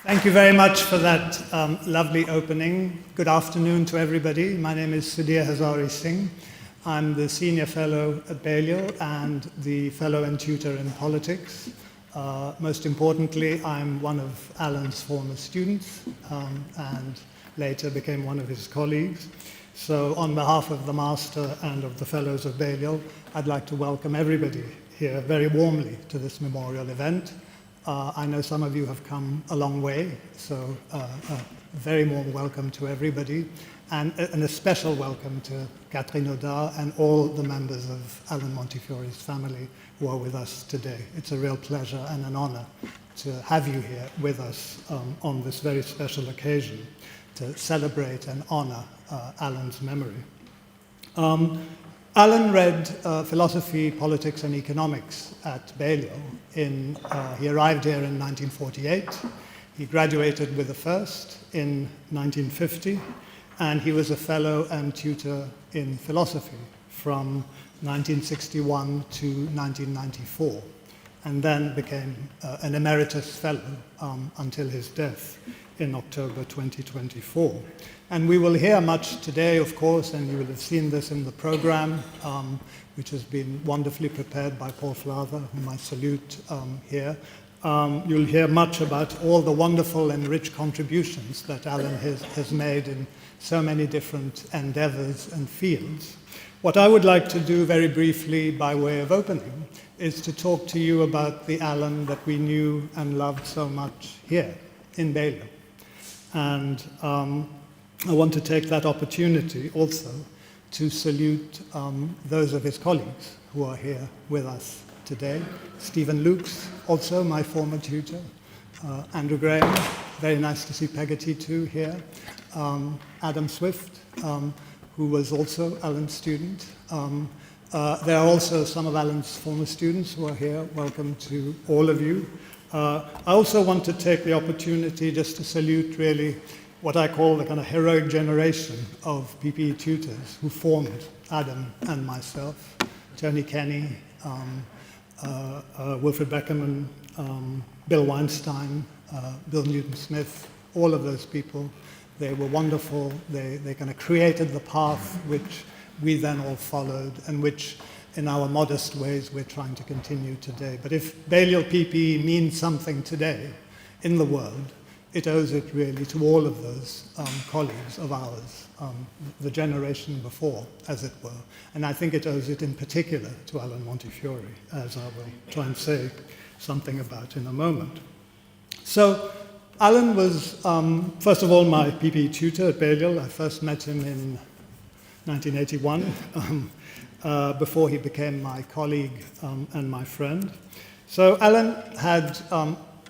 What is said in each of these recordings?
Thank you very much for that lovely opening. Good afternoon to everybody. My name is Sudhir Hazari Singh. I'm the Senior Fellow at Balliol and the Fellow and Tutor in Politics. Most importantly, I'm one of Alan's former students and later became one of his colleagues. So on behalf of the Master and of the Fellows of Balliol, I'd like to welcome everybody here very warmly to this memorial event. I know some of you have come a long way, so a very warm welcome to everybody, and a special welcome to Catherine Audard and all the members of Alan Montefiore's family who are with us today. It's a real pleasure and an honor to have you here with us on this very special occasion to celebrate and honor Alan's memory. Alan read philosophy, politics, and economics at Balliol. He arrived here in 1948. He graduated with a first in 1950, and he was a fellow and tutor in philosophy from 1961 to 1994, and then became an emeritus fellow until his death in October 2024. And we will hear much today, of course, and you will have seen this in the program, which has been wonderfully prepared by Paul Flather, whom I salute here. You'll hear much about all the wonderful and rich contributions that Alan has made in so many different endeavors and fields. What I would like to do very briefly by way of opening is to talk to you about the Alan that we knew and loved so much here in Balliol. And I want to take that opportunity also to salute those of his colleagues who are here with us today. Stephen Lukes, also my former tutor. Andrew Graham, very nice to see Peggotty too here. Adam Swift, who was also Alan's student. There are also some of Alan's former students who are here. Welcome to all of you. I also want to take the opportunity just to salute really what I call the kind of heroic generation of PPE tutors who formed Adam and myself. Tony Kenny, Wilfred Beckerman, Bill Weinstein, Bill Newton-Smith, all of those people. They were wonderful. They kind of created the path which we then all followed and which in our modest ways we're trying to continue today. But if Balliol PPE means something today in the world, it owes it really to all of those colleagues of ours, the generation before, as it were. And I think it owes it in particular to Alan Montefiore, as I will try and say something about in a moment. So Alan was, first of all, my PPE tutor at Balliol. I first met him in 1981. before he became my colleague and my friend. So Alan had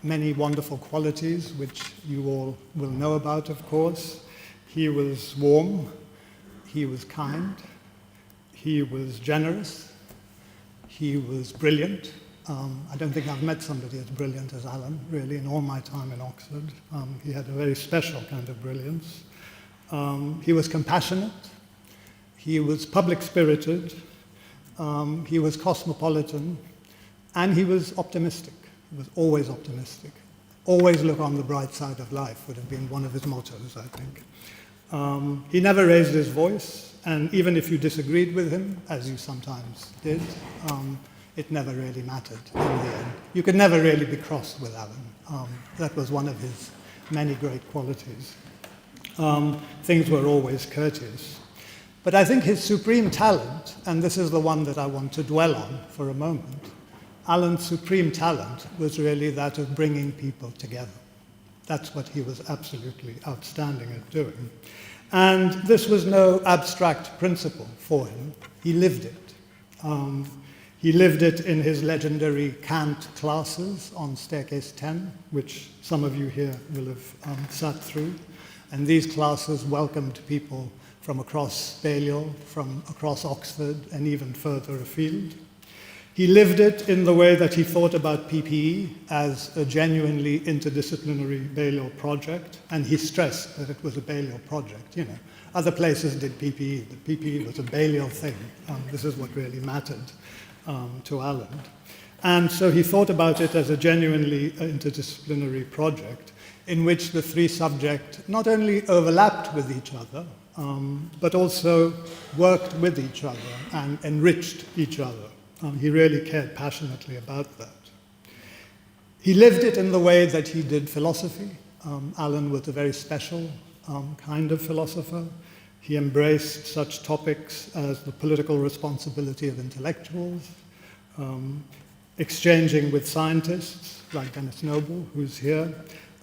many wonderful qualities, which you all will know about, of course. He was warm, he was kind, he was generous, he was brilliant. I don't think I've met somebody as brilliant as Alan, really, in all my time in Oxford. He had a very special kind of brilliance. He was compassionate, he was public-spirited, he was cosmopolitan, and he was optimistic. He was always optimistic. Always look on the bright side of life would have been one of his mottos, I think. He never raised his voice, and even if you disagreed with him, as you sometimes did, it never really mattered in the end. You could never really be crossed with Alan. That was one of his many great qualities. Things were always courteous. But I think his supreme talent, and this is the one that I want to dwell on for a moment, Alan's supreme talent was really that of bringing people together. That's what he was absolutely outstanding at doing. And this was no abstract principle for him. He lived it. He lived it in his legendary Kant classes on Staircase 10, which some of you here will have sat through. And these classes welcomed people from across Balliol, from across Oxford, and even further afield. He lived it in the way that he thought about PPE as a genuinely interdisciplinary Balliol project, and he stressed that it was a Balliol project. You know, other places did PPE, but PPE was a Balliol thing. This is what really mattered to Alan. And so he thought about it as a genuinely interdisciplinary project in which the three subjects not only overlapped with each other, but also worked with each other and enriched each other. He really cared passionately about that. He lived it in the way that he did philosophy. Alan was a very special kind of philosopher. He embraced such topics as the political responsibility of intellectuals, exchanging with scientists like Dennis Noble, who's here,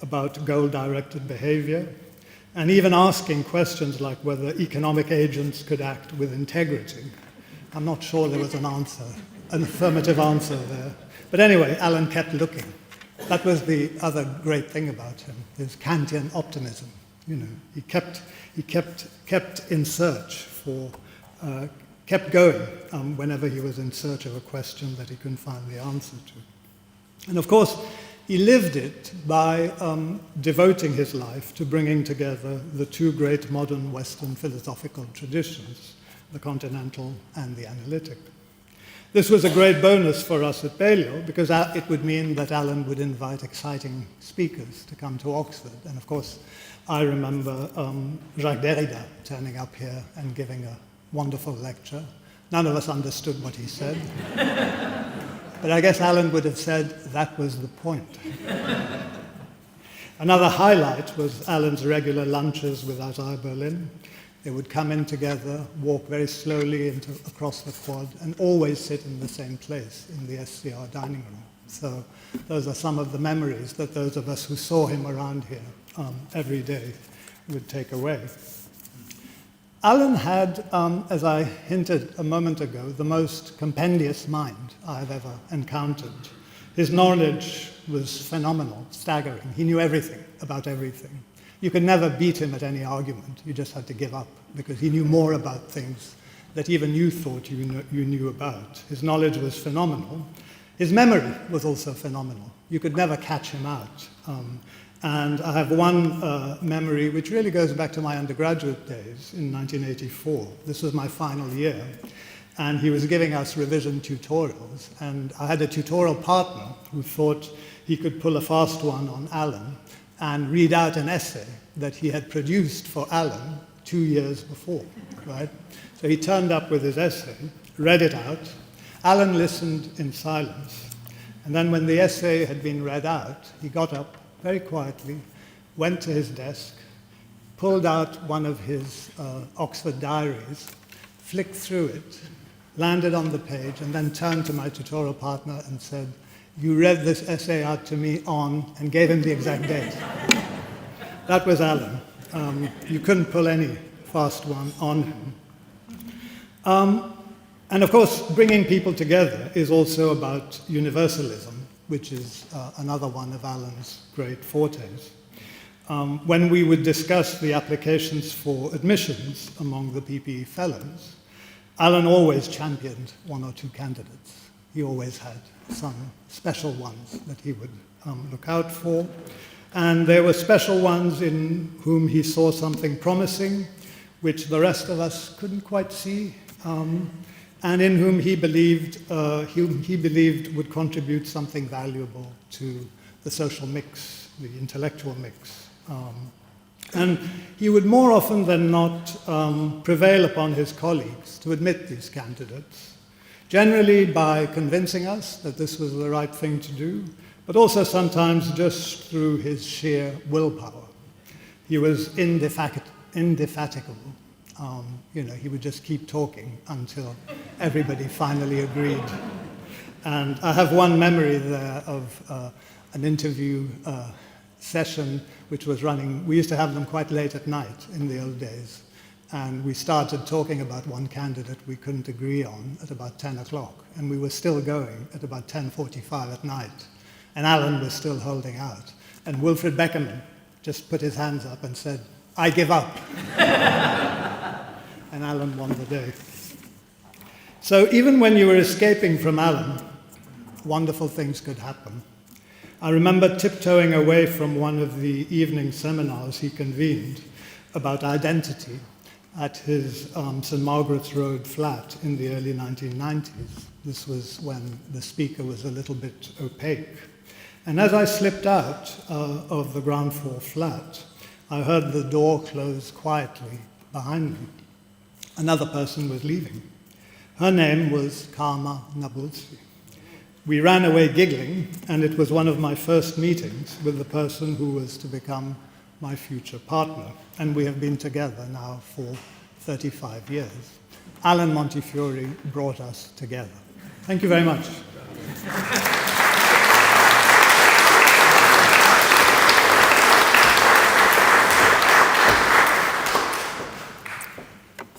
about goal-directed behavior, and even asking questions like whether economic agents could act with integrity. I'm not sure there was an answer, an affirmative answer there. But anyway, Alan kept looking. That was the other great thing about him, his Kantian optimism. You know, he kept in search for, kept going whenever he was in search of a question that he couldn't find the answer to. And of course, he lived it by devoting his life to bringing together the two great modern Western philosophical traditions, the continental and the analytic. This was a great bonus for us at Balliol because it would mean that Alan would invite exciting speakers to come to Oxford. And of course, I remember Jacques Derrida turning up here and giving a wonderful lecture. None of us understood what he said. But I guess Alan would have said that was the point. Another highlight was Alan's regular lunches with Isaiah Berlin. They would come in together, walk very slowly across the quad, and always sit in the same place, in the SCR dining room. So those are some of the memories that those of us who saw him around here every day would take away. Alan had, as I hinted a moment ago, the most compendious mind I've ever encountered. His knowledge was phenomenal, staggering. He knew everything about everything. You could never beat him at any argument. You just had to give up because he knew more about things that even you thought you knew about. His knowledge was phenomenal. His memory was also phenomenal. You could never catch him out. And I have one memory which really goes back to my undergraduate days in 1984. This was my final year. And he was giving us revision tutorials. And I had a tutorial partner who thought he could pull a fast one on Alan and read out an essay that he had produced for Alan 2 years before, right? So he turned up with his essay, read it out. Alan listened in silence. And then when the essay had been read out, he got up very quietly, went to his desk, pulled out one of his Oxford diaries, flicked through it, landed on the page, and then turned to my tutorial partner and said, "You read this essay out to me on," and gave him the exact date. That was Alan. You couldn't pull any fast one on him. And of course, bringing people together is also about universalism, which is another one of Alan's great fortes. When we would discuss the applications for admissions among the PPE fellows, Alan always championed one or two candidates. He always had some special ones that he would look out for. And there were special ones in whom he saw something promising, which the rest of us couldn't quite see, and in whom he believed would contribute something valuable to the social mix, the intellectual mix. And he would more often than not prevail upon his colleagues to admit these candidates, generally by convincing us that this was the right thing to do, but also sometimes just through his sheer willpower. He was indefatigable. He would just keep talking until everybody finally agreed. And I have one memory there of an interview session which was running. We used to have them quite late at night in the old days. And we started talking about one candidate we couldn't agree on at about 10 o'clock. And we were still going at about 10:45 at night. And Alan was still holding out. And Wilfred Beckerman just put his hands up and said, "I give up." And Alan won the day. So even when you were escaping from Alan, wonderful things could happen. I remember tiptoeing away from one of the evening seminars he convened about identity at his St. Margaret's Road flat in the early 1990s. This was when the speaker was a little bit opaque. And as I slipped out of the ground floor flat, I heard the door close quietly behind me. Another person was leaving. Her name was Karma Nabulsi. We ran away giggling, and it was one of my first meetings with the person who was to become my future partner. And we have been together now for 35 years. Alan Montefiore brought us together. Thank you very much.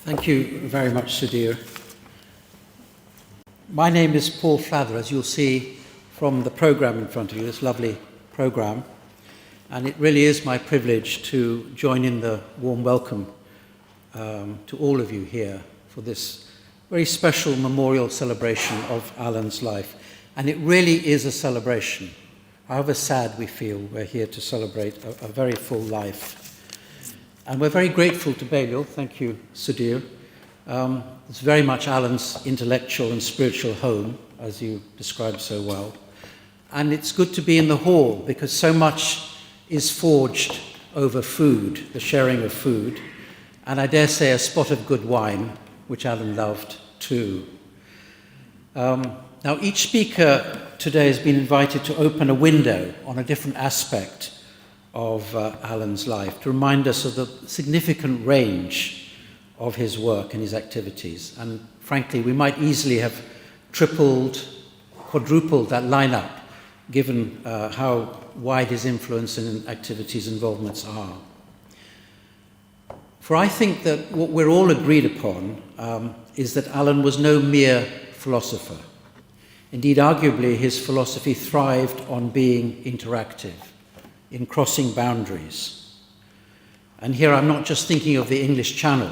Thank you very much, Sudhir. My name is Paul Flather, as you'll see from the programme in front of you, this lovely programme. And it really is my privilege to join in the warm welcome to all of you here for this very special memorial celebration of Alan's life. And it really is a celebration. However sad we feel, we're here to celebrate a very full life. And we're very grateful to Balliol. Thank you, Sudhir. It's very much Alan's intellectual and spiritual home, as you described so well. And it's good to be in the hall because so much is forged over food, the sharing of food, and I dare say a spot of good wine, which Alan loved too. Now, each speaker today has been invited to open a window on a different aspect of Alan's life, to remind us of the significant range of his work and his activities. And frankly, we might easily have tripled, quadrupled that lineup, given how wide his influence and activities and involvements are. For I think that what we're all agreed upon is that Alan was no mere philosopher. Indeed, arguably, his philosophy thrived on being interactive, in crossing boundaries. And here I'm not just thinking of the English Channel,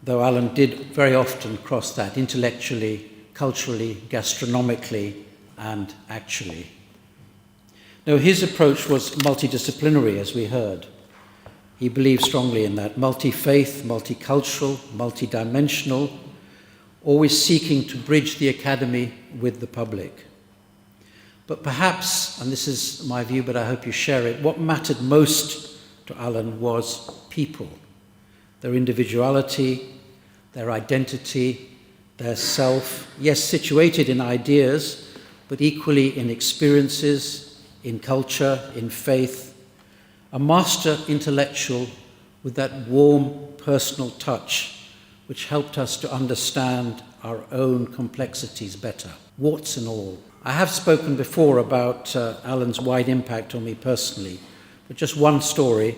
though Alan did very often cross that intellectually, culturally, gastronomically, and actually. No, his approach was multidisciplinary, as we heard. He believed strongly in that, multi-faith, multicultural, multidimensional, always seeking to bridge the academy with the public. But perhaps, and this is my view, but I hope you share it, what mattered most to Alan was people, their individuality, their identity, their self, yes, situated in ideas, but equally in experiences, in culture, in faith, a master intellectual with that warm personal touch which helped us to understand our own complexities better, warts and all. I have spoken before about Alan's wide impact on me personally, but just one story.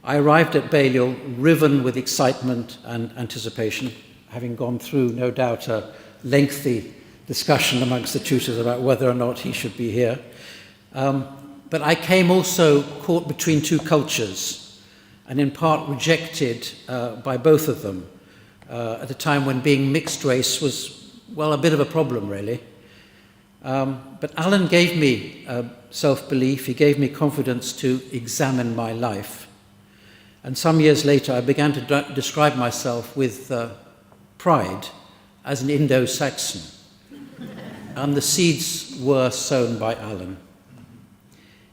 I arrived at Balliol riven with excitement and anticipation. having gone through, no doubt, a lengthy discussion amongst the tutors about whether or not he should be here. But I came also caught between two cultures, and in part rejected by both of them at a time when being mixed race was, well, a bit of a problem, really. But Alan gave me self-belief, he gave me confidence to examine my life. And some years later, I began to describe myself with pride as an Indo-Saxon. And the seeds were sown by Alan.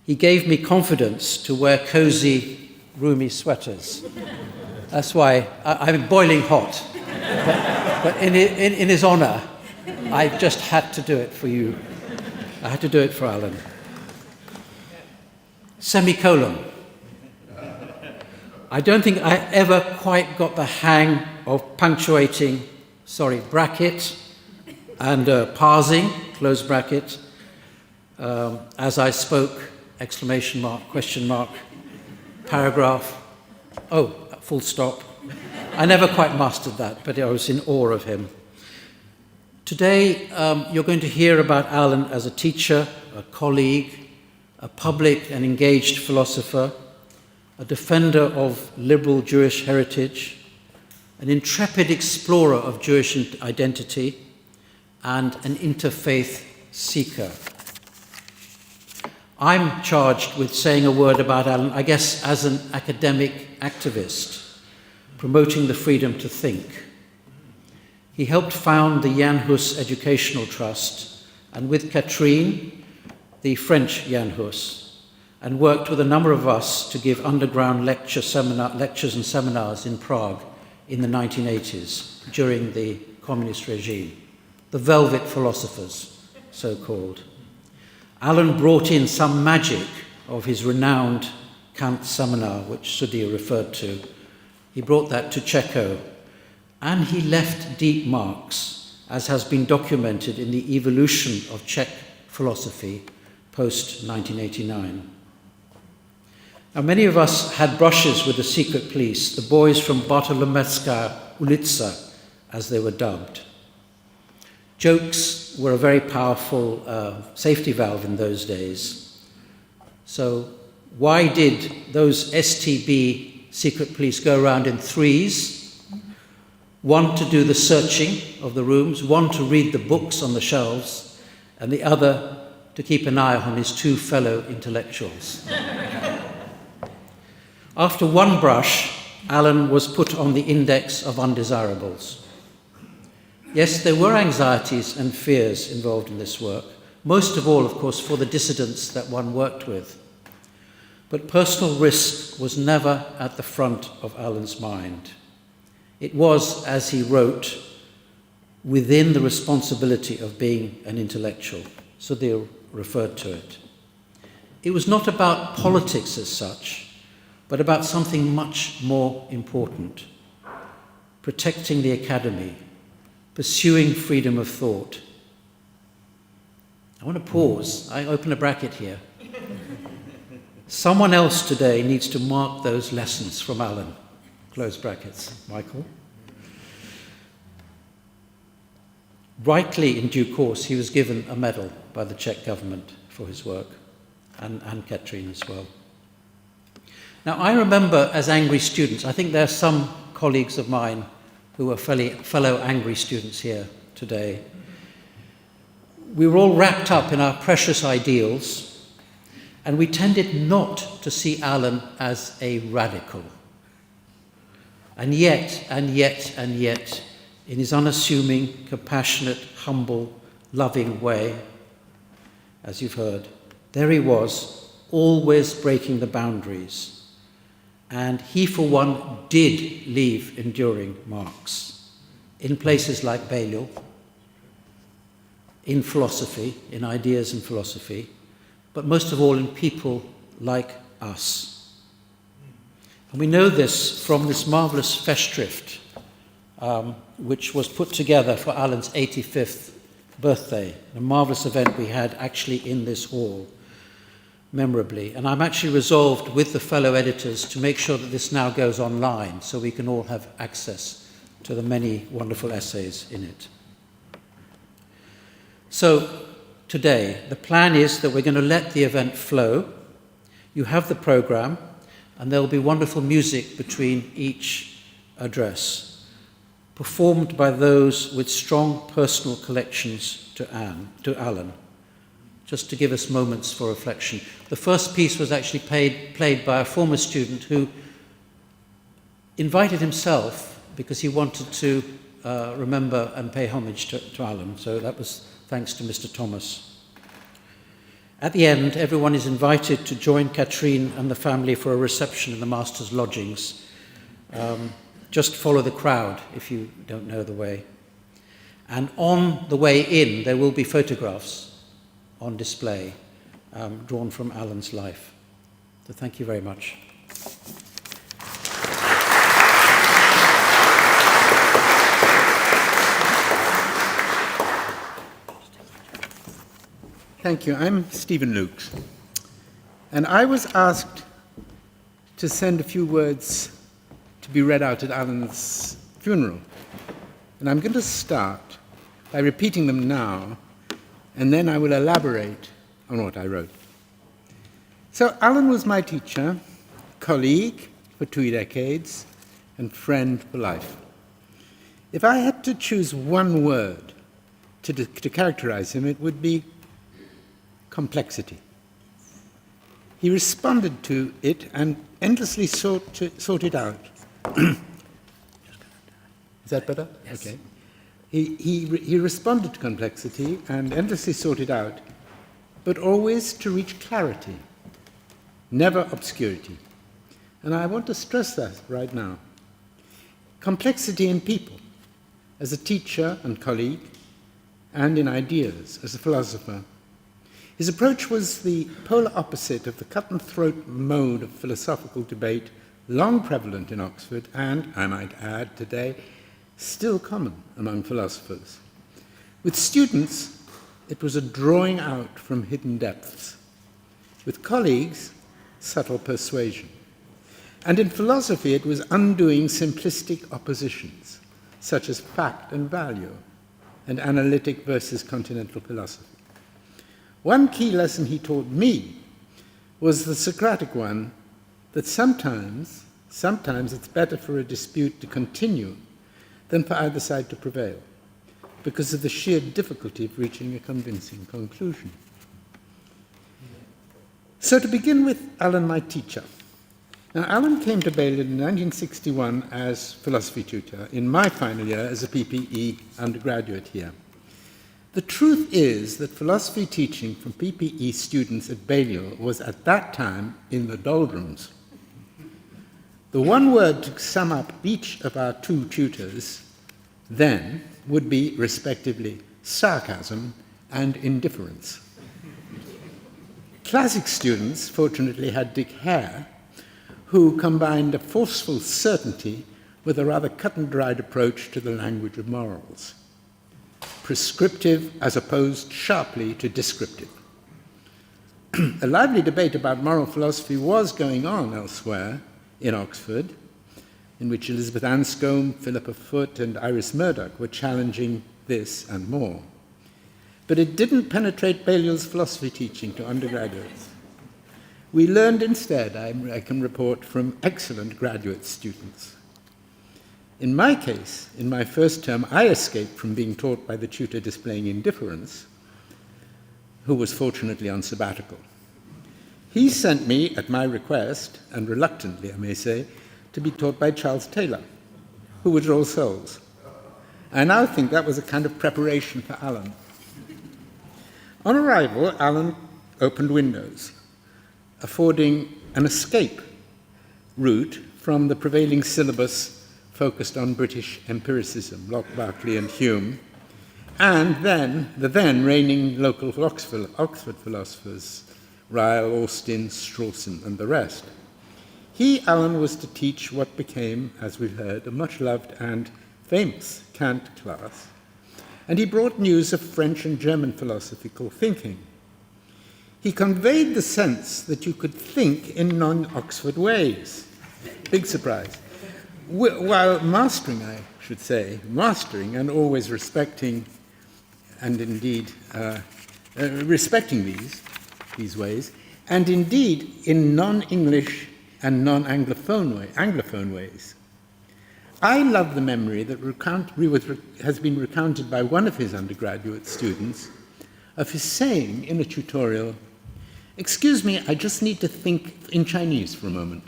He gave me confidence to wear cozy, roomy sweaters. That's why I'm boiling hot. But in his honor, I just had to do it for you. I had to do it for Alan. Semicolon. I don't think I ever quite got the hang of punctuating, bracket and parsing, close bracket, as I spoke, exclamation mark, question mark, paragraph, full stop. I never quite mastered that, but I was in awe of him. Today, you're going to hear about Alan as a teacher, a colleague, a public and engaged philosopher, a defender of liberal Jewish heritage, an intrepid explorer of Jewish identity, and an interfaith seeker. I'm charged with saying a word about Alan, I guess, as an academic activist, promoting the freedom to think. He helped found the Jan Hus Educational Trust, and with Catherine, the French Jan Hus, and worked with a number of us to give underground lectures and seminars in Prague in the 1980s, during the communist regime. The Velvet Philosophers, so-called. Alan brought in some magic of his renowned Kant seminar, which Sudhir referred to. He brought that to Czechia, and he left deep marks, as has been documented in the evolution of Czech philosophy post-1989. Now, many of us had brushes with the secret police, the boys from Bartolomewska ulica, as they were dubbed. Jokes were a very powerful safety valve in those days. So why did those STB secret police go around in threes? One to do the searching of the rooms, one to read the books on the shelves, and the other to keep an eye on his two fellow intellectuals. After one brush, Alan was put on the index of undesirables. Yes, there were anxieties and fears involved in this work, most of all, of course, for the dissidents that one worked with. But personal risk was never at the front of Alan's mind. It was, as he wrote, within the responsibility of being an intellectual. Sudhir referred to it. It was not about politics as such, but about something much more important: protecting the academy, pursuing freedom of thought. I want to pause. I open a bracket here. Someone else today needs to mark those lessons from Alan. Close brackets. Michael? Rightly, in due course, he was given a medal by the Czech government for his work, and Catherine as well. Now, I remember as angry students, I think there are some colleagues of mine who are fellow angry students here today. We were all wrapped up in our precious ideals, and we tended not to see Alan as a radical. And yet, in his unassuming, compassionate, humble, loving way, as you've heard, there he was, always breaking the boundaries. And he, for one, did leave enduring marks in places like Balliol, in philosophy, in ideas and philosophy, but most of all in people like us. And we know this from this marvellous Festschrift, which was put together for Alan's 85th birthday, a marvellous event we had actually in this hall, memorably. And I'm actually resolved with the fellow editors to make sure that this now goes online so we can all have access to the many wonderful essays in it. So today, the plan is that we're going to let the event flow. You have the programme, and there will be wonderful music between each address, performed by those with strong personal connections to Alan, just to give us moments for reflection. The first piece was actually played by a former student who invited himself because he wanted to remember and pay homage to Alan. So that was thanks to Mr. Thomas. At the end, everyone is invited to join Katrine and the family for a reception in the Master's lodgings. Just follow the crowd if you don't know the way. And on the way in, there will be photographs on display drawn from Alan's life. So thank you very much. Thank you. I'm Stephen Lukes, and I was asked to send a few words to be read out at Alan's funeral. And I'm going to start by repeating them now, and then I will elaborate on what I wrote. So Alan was my teacher, colleague for 2 decades, and friend for life. If I had to choose one word to characterize him, it would be complexity. He responded to it and endlessly sought it out. Is that better? Yes. Okay. He responded to complexity and endlessly sought it out, but always to reach clarity, never obscurity. And I want to stress that right now. Complexity in people, as a teacher and colleague, and in ideas, as a philosopher. His approach was the polar opposite of the cut-and-throat mode of philosophical debate long prevalent in Oxford and, I might add today, still common among philosophers. With students, it was a drawing out from hidden depths. With colleagues, subtle persuasion. And in philosophy, it was undoing simplistic oppositions, such as fact and value, and analytic versus continental philosophy. One key lesson he taught me was the Socratic one, that sometimes it's better for a dispute to continue than for either side to prevail, because of the sheer difficulty of reaching a convincing conclusion. So to begin with Alan, my teacher. Now, Alan came to Balliol in 1961 as philosophy tutor, in my final year as a PPE undergraduate here. The truth is that philosophy teaching from PPE students at Balliol was at that time in the doldrums. The one word to sum up each of our two tutors then would be, respectively, sarcasm and indifference. Classic students, fortunately, had Dick Hare, who combined a forceful certainty with a rather cut-and-dried approach to the language of morals. Prescriptive as opposed sharply to descriptive. A lively debate about moral philosophy was going on elsewhere in Oxford, in which Elizabeth Anscombe, Philippa Foot, and Iris Murdoch were challenging this and more. But it didn't penetrate Balliol's philosophy teaching to undergraduates. We learned instead, I can report, from excellent graduate students. In my case, in my first term, I escaped from being taught by the tutor displaying indifference, who was fortunately on sabbatical. He sent me, at my request, and reluctantly I may say, to be taught by Charles Taylor, who was All Souls. I now think that was a kind of preparation for Alan. On arrival, Alan opened windows, affording an escape route from the prevailing syllabus focused on British empiricism, Locke, Berkeley, and Hume, and then the then reigning local Oxford philosophers, Ryle, Austin, Strawson, and the rest. He, Alan, was to teach what became, as we've heard, a much-loved and famous Kant class, and he brought news of French and German philosophical thinking. He conveyed the sense that you could think in non-Oxford ways. Big surprise. While mastering, I should say, mastering and always respecting, and indeed respecting these ways, and indeed in non-English and non-Anglophone ways. I love the memory that has been recounted by one of his undergraduate students of his saying in a tutorial, "Excuse me, I just need to think in Chinese for a moment."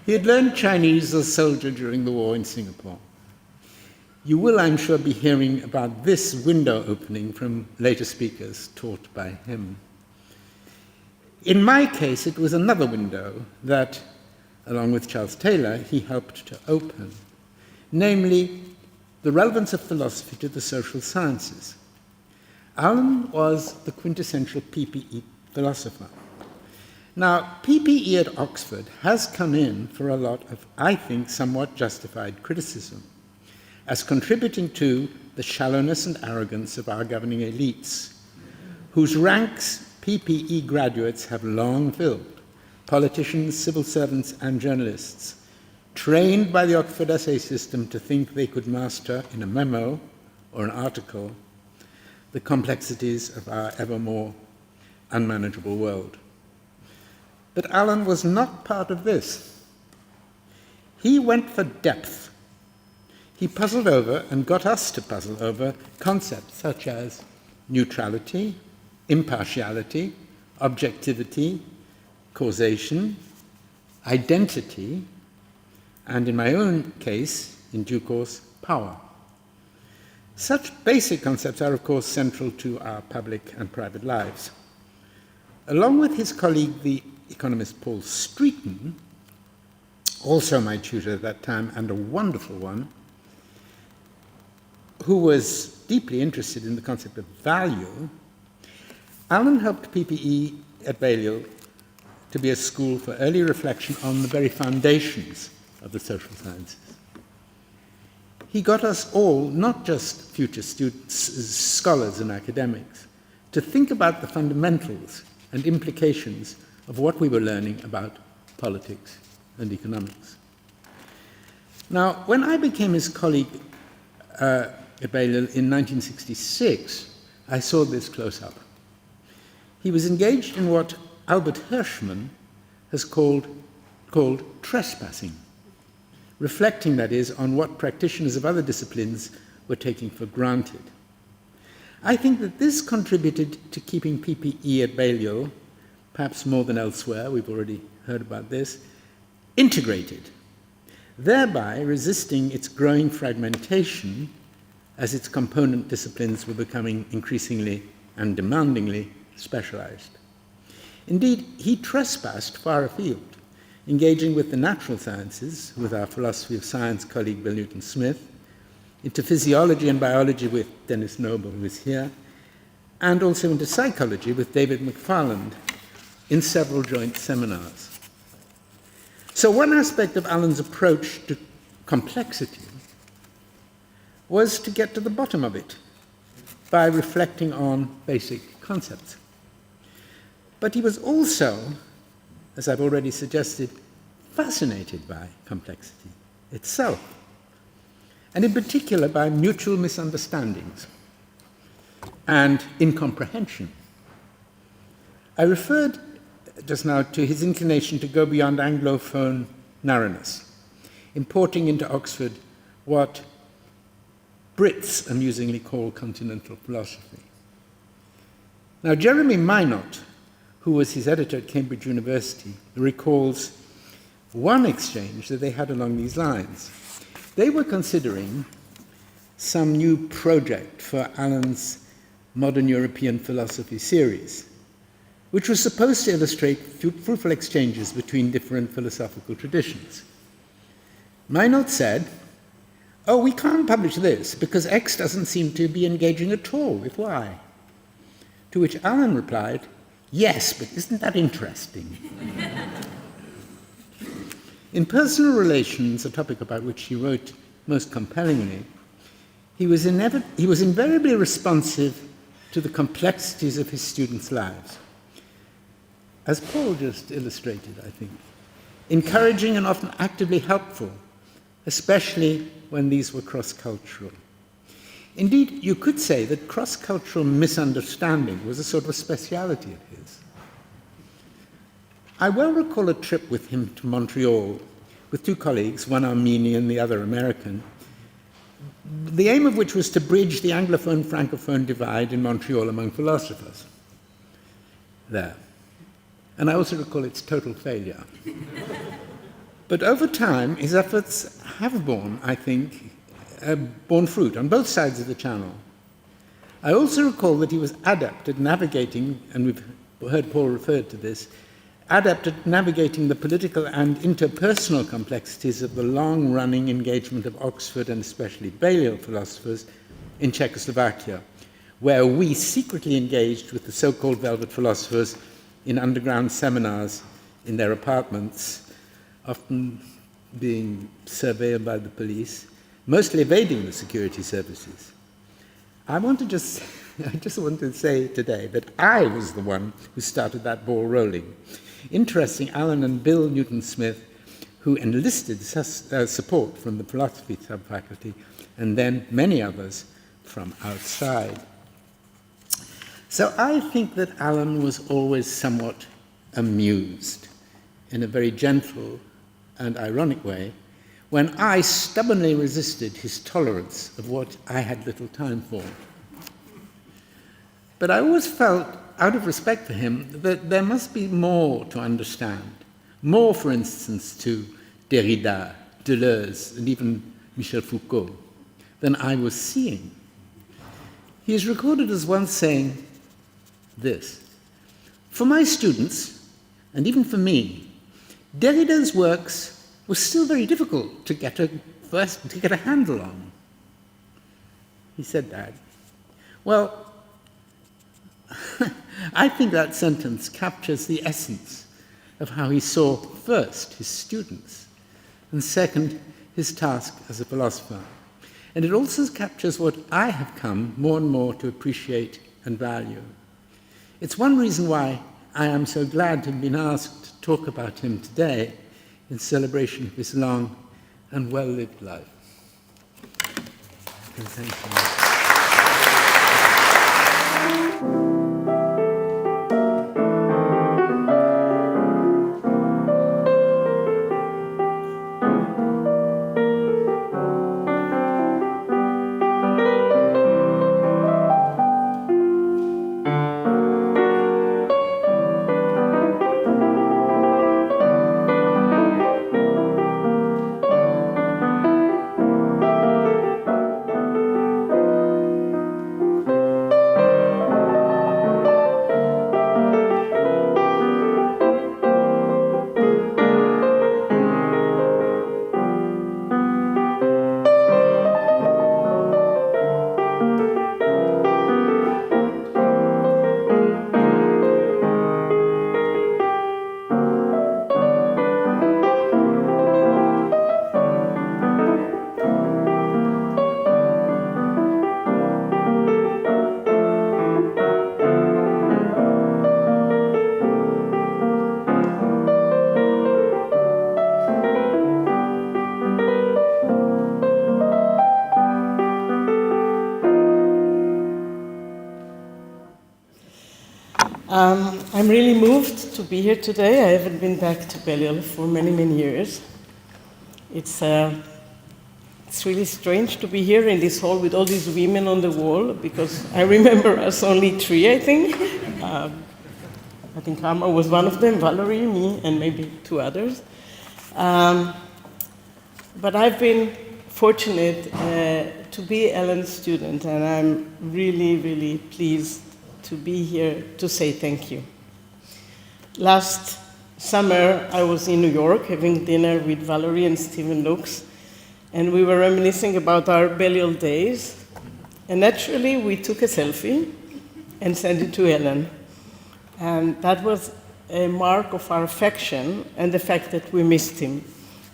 He had learned Chinese as a soldier during the war in Singapore. You will, I'm sure, be hearing about this window opening from later speakers taught by him. In my case, it was another window that, along with Charles Taylor, he helped to open, namely the relevance of philosophy to the social sciences. Allen was the quintessential PPE philosopher. Now, PPE at Oxford has come in for a lot of, I think, somewhat justified criticism, as contributing to the shallowness and arrogance of our governing elites, whose ranks PPE graduates have long filled, politicians, civil servants, and journalists, trained by the Oxford essay system to think they could master in a memo or an article the complexities of our ever more unmanageable world. But Allen was not part of this. He went for depth. He puzzled over and got us to puzzle over concepts such as neutrality, impartiality, objectivity, causation, identity, and in my own case, in due course, power. Such basic concepts are, of course, central to our public and private lives. Along with his colleague, the economist Paul Streeton, also my tutor at that time and a wonderful one, who was deeply interested in the concept of value, Allen helped PPE at Balliol to be a school for early reflection on the very foundations of the social sciences. He got us all, not just future students, scholars and academics, to think about the fundamentals and implications of what we were learning about politics and economics. Now, when I became his colleague at Balliol in 1966, I saw this close up. He was engaged in what Albert Hirschman has called trespassing, reflecting, that is, on what practitioners of other disciplines were taking for granted. I think that this contributed to keeping PPE at Balliol, perhaps more than elsewhere, we've already heard about this, integrated, thereby resisting its growing fragmentation as its component disciplines were becoming increasingly and demandingly specialized. Indeed, he trespassed far afield, engaging with the natural sciences, with our philosophy of science colleague Bill Newton-Smith, into physiology and biology with Dennis Noble, who is here, and also into psychology with David McFarland in several joint seminars. So one aspect of Allen's approach to complexity was to get to the bottom of it by reflecting on basic concepts. But he was also, as I've already suggested, fascinated by complexity itself, and in particular by mutual misunderstandings and incomprehension. I referred just now to his inclination to go beyond Anglophone narrowness, importing into Oxford what Brits amusingly call continental philosophy. Now, Jeremy Minot, who was his editor at Cambridge University, recalls one exchange that they had along these lines. They were considering some new project for Allen's Modern European Philosophy series, which was supposed to illustrate fruitful exchanges between different philosophical traditions. Minot said, "Oh, we can't publish this because X doesn't seem to be engaging at all with Y." To which Allen replied, "Yes, but isn't that interesting?" In Personal Relations, a topic about which he wrote most compellingly, he was invariably responsive to the complexities of his students' lives, as Paul just illustrated, I think, encouraging and often actively helpful especially when these were cross-cultural. Indeed, you could say that cross-cultural misunderstanding was a sort of a speciality of his. I well recall a trip with him to Montreal with two colleagues, one Armenian, the other American, the aim of which was to bridge the Anglophone-Francophone divide in Montreal among philosophers there. And I also recall its total failure. But over time, his efforts have borne, I think, borne fruit on both sides of the Channel. I also recall that he was adept at navigating, and we've heard Paul refer to this, adept at navigating the political and interpersonal complexities of the long-running engagement of Oxford and especially Balliol philosophers in Czechoslovakia, where we secretly engaged with the so-called Velvet philosophers in underground seminars in their apartments, often being surveilled by the police, mostly evading the security services. I just want to say today that I was the one who started that ball rolling, interesting Alan and Bill Newton-Smith, who enlisted support from the philosophy subfaculty, and then many others from outside. So I think that Alan was always somewhat amused, in a very gentle and ironic way, when I stubbornly resisted his tolerance of what I had little time for. But I always felt, out of respect for him, that there must be more to understand, more, for instance, to Derrida, Deleuze, and even Michel Foucault, than I was seeing. He is recorded as once saying this: "For my students, and even for me, Derrida's works were still very difficult to get a handle on." He said that. Well, I think that sentence captures the essence of how he saw, first, his students, and second, his task as a philosopher. And it also captures what I have come more and more to appreciate and value. It's one reason why I am so glad to have been asked to talk about him today in celebration of his long and well-lived life. And thank you. I'm really moved to be here today. I haven't been back to Balliol for many, many years. It's really strange to be here in this hall with all these women on the wall, because I remember us only three, I think. I think Karma was one of them, Valerie, me, and maybe two others. But I've been fortunate to be Ellen's student, and I'm really, really pleased to be here to say thank you. Last summer, I was in New York having dinner with Valerie and Stephen Lux, and we were reminiscing about our Balliol days. And naturally, we took a selfie and sent it to Ellen. And that was a mark of our affection and the fact that we missed him,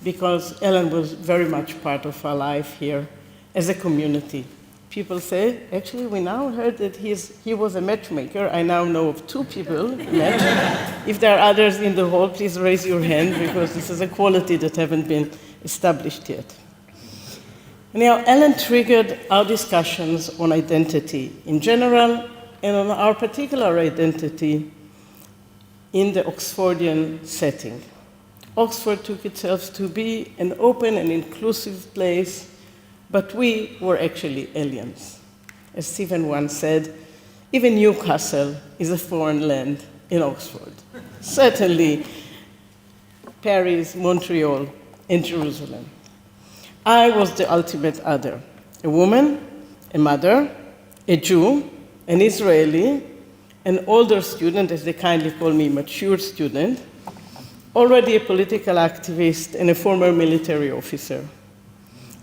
because Ellen was very much part of our life here as a community. People say, actually, we now heard that he was a matchmaker. I now know of two people met. If there are others in the hall, please raise your hand, because this is a quality that haven't been established yet. Now, Ellen triggered our discussions on identity in general and on our particular identity in the Oxfordian setting. Oxford took itself to be an open and inclusive place, but we were actually aliens. As Stephen once said, even Newcastle is a foreign land in Oxford. Certainly, Paris, Montreal, and Jerusalem. I was the ultimate other, a woman, a mother, a Jew, an Israeli, an older student, as they kindly call me, mature student, already a political activist and a former military officer.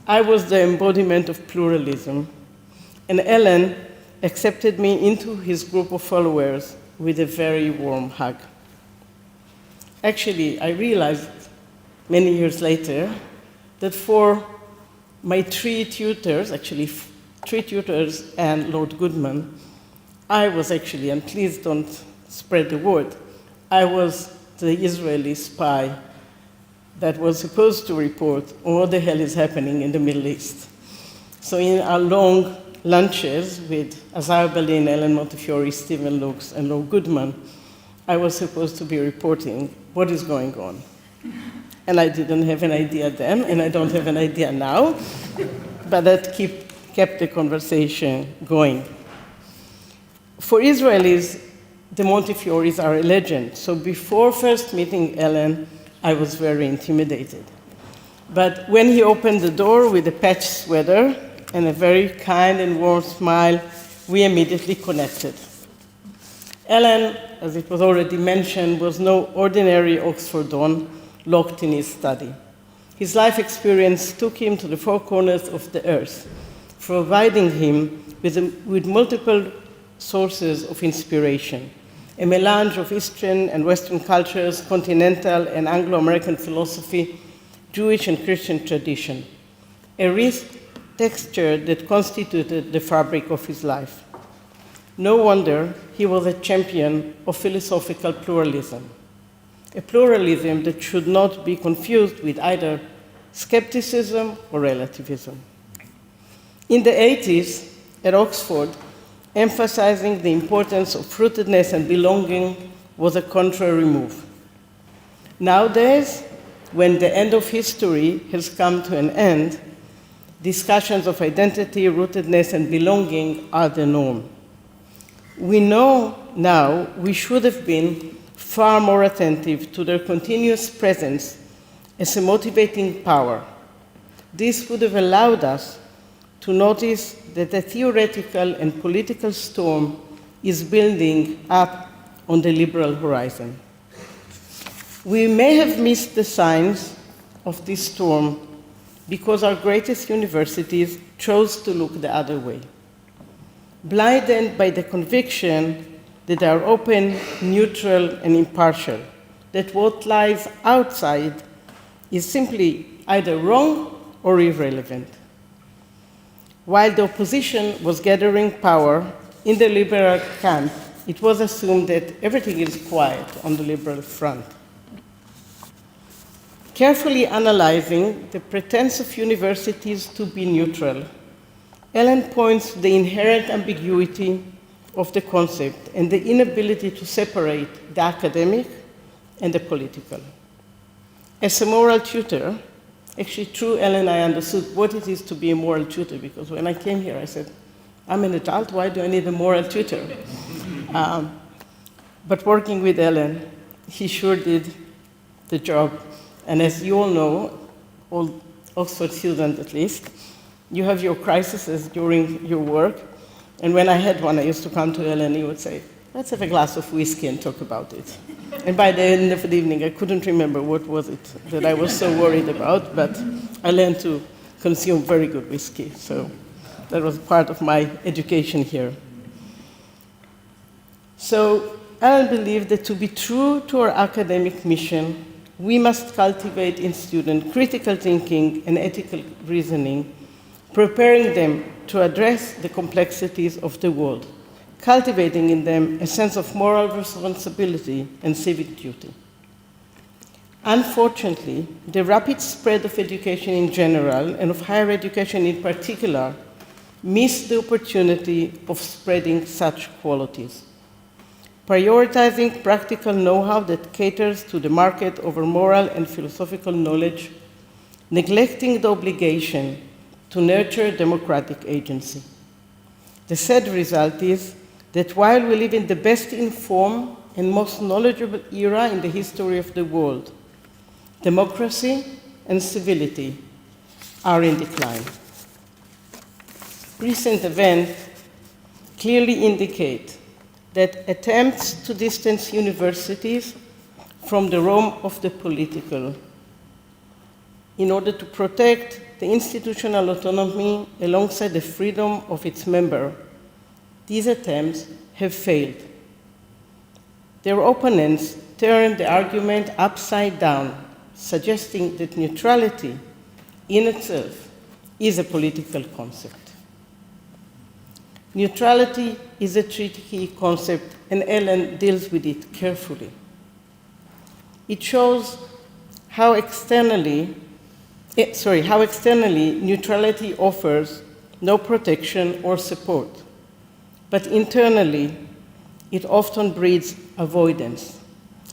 I was the embodiment of pluralism, and Ellen accepted me into his group of followers with a very warm hug. Actually, I realized many years later that for my three tutors and Lord Goodman, I was actually, and please don't spread the word, I was the Israeli spy that was supposed to report on what the hell is happening in the Middle East. So in our long lunches with Azar Balliol, Ellen Montefiore, Stephen Lux, and Lord Goodman, I was supposed to be reporting what is going on. And I didn't have an idea then, and I don't have an idea now, but that kept the conversation going. For Israelis, the Montefiores are a legend. So before first meeting Ellen, I was very intimidated. But when he opened the door with a patch sweater and a very kind and warm smile, we immediately connected. Ellen, as it was already mentioned, was no ordinary Oxfordian locked in his study. His life experience took him to the four corners of the earth, providing him with multiple sources of inspiration, a melange of Eastern and Western cultures, continental and Anglo-American philosophy, Jewish and Christian tradition, a rich texture that constituted the fabric of his life. No wonder he was a champion of philosophical pluralism, a pluralism that should not be confused with either skepticism or relativism. In the 80s, at Oxford, emphasizing the importance of rootedness and belonging was a contrary move. Nowadays, when the end of history has come to an end, discussions of identity, rootedness, and belonging are the norm. We know now we should have been far more attentive to their continuous presence as a motivating power. This would have allowed us to notice that a theoretical and political storm is building up on the liberal horizon. We may have missed the signs of this storm because our greatest universities chose to look the other way, blinded by the conviction that they are open, neutral, and impartial, that what lies outside is simply either wrong or irrelevant. While the opposition was gathering power in the liberal camp, it was assumed that everything is quiet on the liberal front. Carefully analyzing the pretense of universities to be neutral, Ellen points to the inherent ambiguity of the concept and the inability to separate the academic and the political. As a moral tutor, actually, through Ellen, I understood what it is to be a moral tutor, because when I came here, I said, I'm an adult, why do I need a moral tutor? But working with Ellen, he sure did the job. And as you all know, all Oxford students at least, you have your crises during your work. And when I had one, I used to come to Ellen and he would say, let's have a glass of whiskey and talk about it. And by the end of the evening, I couldn't remember what was it that I was so worried about, but I learned to consume very good whiskey. So that was part of my education here. So Ellen believed that to be true to our academic mission, we must cultivate in students critical thinking and ethical reasoning, preparing them to address the complexities of the world, cultivating in them a sense of moral responsibility and civic duty. Unfortunately, the rapid spread of education in general and of higher education in particular missed the opportunity of spreading such qualities. Prioritizing practical know-how that caters to the market over moral and philosophical knowledge, neglecting the obligation to nurture democratic agency. The sad result is that while we live in the best informed and most knowledgeable era in the history of the world, democracy and civility are in decline. Recent events clearly indicate that attempts to distance universities from the realm of the political in order to protect the institutional autonomy alongside the freedom of its members, these attempts have failed. Their opponents turn the argument upside down, suggesting that neutrality in itself is a political concept. Neutrality is a tricky concept, and Ellen deals with it carefully. It shows how externally neutrality offers no protection or support, but internally it often breeds avoidance.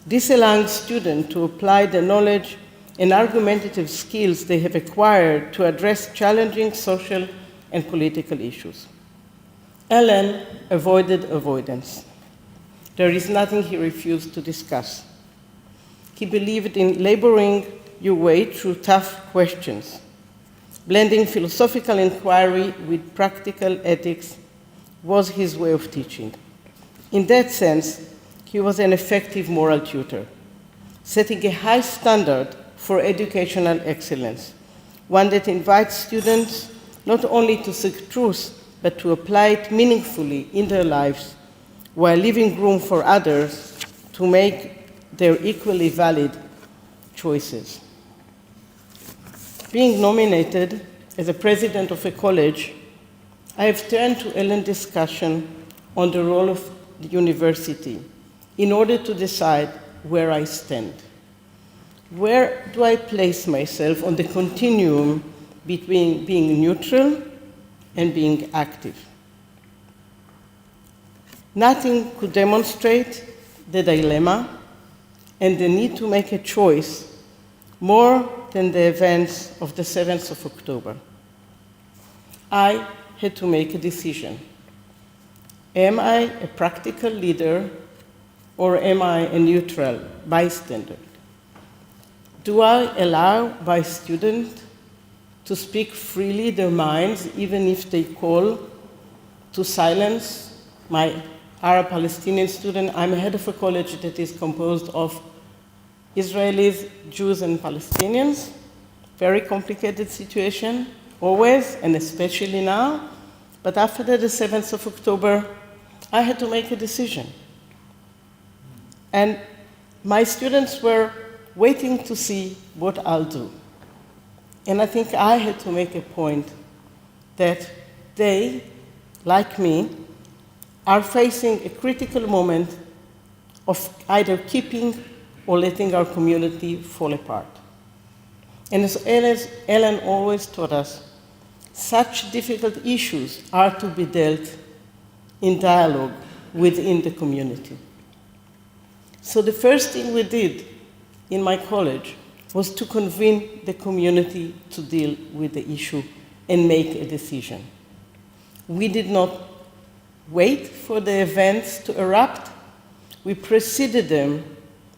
This allows students to apply the knowledge and argumentative skills they have acquired to address challenging social and political issues. Ellen avoided avoidance. There is nothing he refused to discuss. He believed in laboring your way through tough questions, blending philosophical inquiry with practical ethics was his way of teaching. In that sense, he was an effective moral tutor, setting a high standard for educational excellence, one that invites students not only to seek truth, but to apply it meaningfully in their lives, while leaving room for others to make their equally valid choices. Being nominated as a president of a college, I have turned to Ellen's discussion on the role of the university in order to decide where I stand. Where do I place myself on the continuum between being neutral and being active? Nothing could demonstrate the dilemma and the need to make a choice more than the events of the 7th of October. I had to make a decision. Am I a practical leader or am I a neutral bystander? Do I allow my students to speak freely their minds, even if they call to silence my Arab Palestinian student? I'm head of a college that is composed of Israelis, Jews, and Palestinians. Very complicated situation, always, and especially now. But after the 7th of October, I had to make a decision. And my students were waiting to see what I'll do. And I think I had to make a point that they, like me, are facing a critical moment of either keeping or letting our community fall apart. And as Ellen always taught us, such difficult issues are to be dealt in dialogue within the community. So the first thing we did in my college was to convene the community to deal with the issue and make a decision. We did not wait for the events to erupt. We preceded them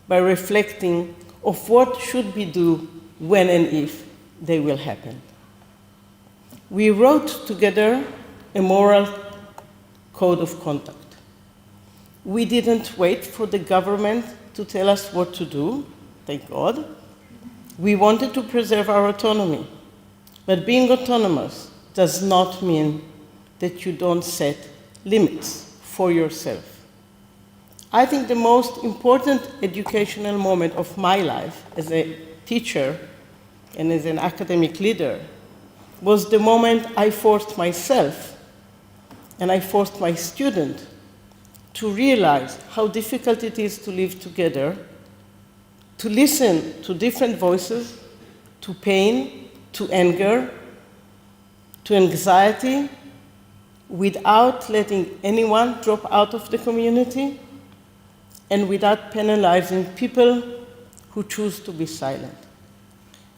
by reflecting of what should we do when and if they will happen. We wrote together a moral code of conduct. We didn't wait for the government to tell us what to do, thank God. We wanted to preserve our autonomy. But being autonomous does not mean that you don't set limits for yourself. I think the most important educational moment of my life as a teacher and as an academic leader was the moment I forced myself and I forced my student to realize how difficult it is to live together to listen to different voices, to pain, to anger, to anxiety, without letting anyone drop out of the community, and without penalizing people who choose to be silent.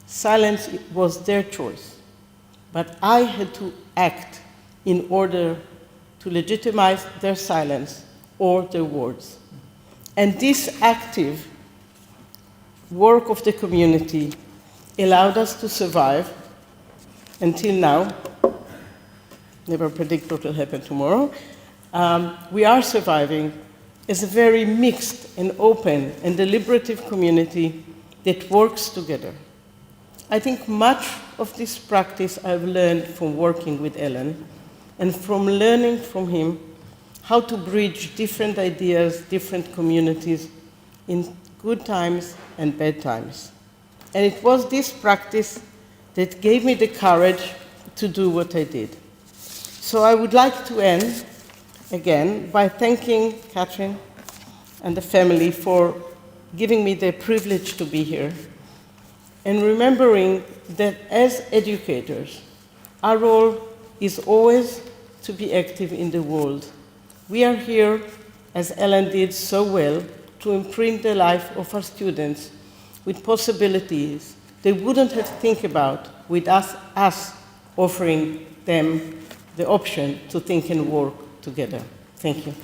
Silence was their choice, but I had to act in order to legitimize their silence or their words. And this active work of the community allowed us to survive until now. Never predict what will happen tomorrow. We are surviving as a very mixed and open and deliberative community that works together. I think much of this practice I've learned from working with Alan and from learning from him how to bridge different ideas, different communities in good times and bad times. And it was this practice that gave me the courage to do what I did. So I would like to end again by thanking Catherine and the family for giving me the privilege to be here, and remembering that as educators, our role is always to be active in the world. We are here, as Ellen did so well, to imprint the life of our students with possibilities they wouldn't have think about with us offering them the option to think and work together. Thank you.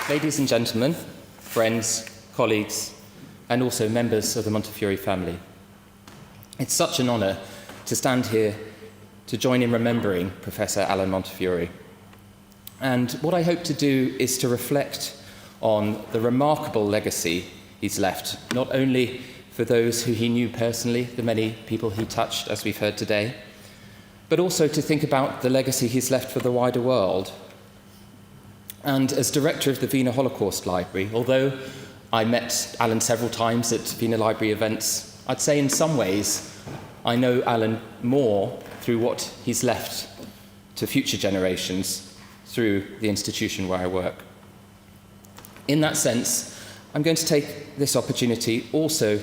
Ladies and gentlemen, friends, colleagues, and also members of the Montefiore family, it's such an honour to stand here to join in remembering Professor Alan Montefiore. And what I hope to do is to reflect on the remarkable legacy he's left, not only for those who he knew personally, the many people he touched, as we've heard today, but also to think about the legacy he's left for the wider world. And as director of the Wiener Holocaust Library, although I met Alan several times at Wiener Library events, I'd say in some ways I know Alan more through what he's left to future generations through the institution where I work. In that sense, I'm going to take this opportunity also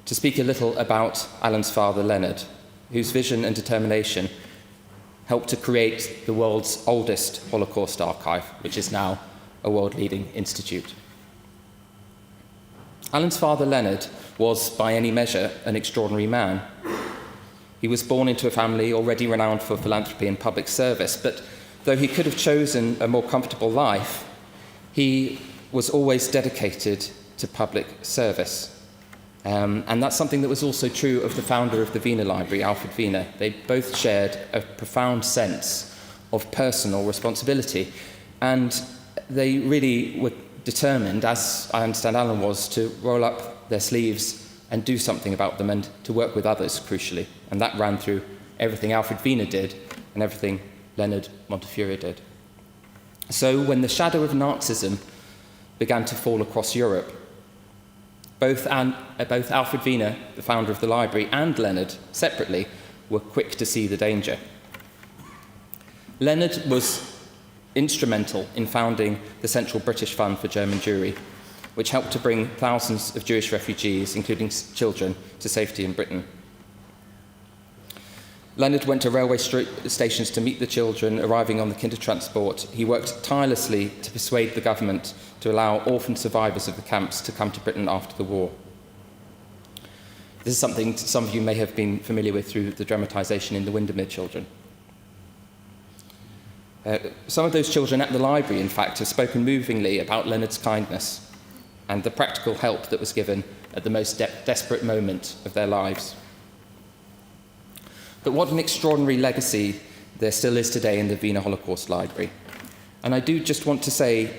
to speak a little about Alan's father, Leonard, whose vision and determination helped to create the world's oldest Holocaust archive, which is now a world-leading institute. Alan's father, Leonard, was, by any measure, an extraordinary man. He was born into a family already renowned for philanthropy and public service, but though he could have chosen a more comfortable life, he was always dedicated to public service. And that's something that was also true of the founder of the Wiener Library, Alfred Wiener. They both shared a profound sense of personal responsibility. And they really were determined, as I understand Alan was, to roll up their sleeves and do something about them and to work with others, crucially. And that ran through everything Alfred Wiener did and everything Leonard Montefiore did. So when the shadow of Nazism began to fall across Europe, both Alfred Wiener, the founder of the library, and Leonard, separately, were quick to see the danger. Leonard was instrumental in founding the Central British Fund for German Jewry, which helped to bring thousands of Jewish refugees, including children, to safety in Britain. Leonard went to railway stations to meet the children arriving on the Kindertransport. He worked tirelessly to persuade the government to allow orphan survivors of the camps to come to Britain after the war. This is something some of you may have been familiar with through the dramatisation in The Windermere Children. Some of those children at the library, in fact, have spoken movingly about Leonard's kindness and the practical help that was given at the most desperate moment of their lives. But what an extraordinary legacy there still is today in the Wiener Holocaust Library. And I do just want to say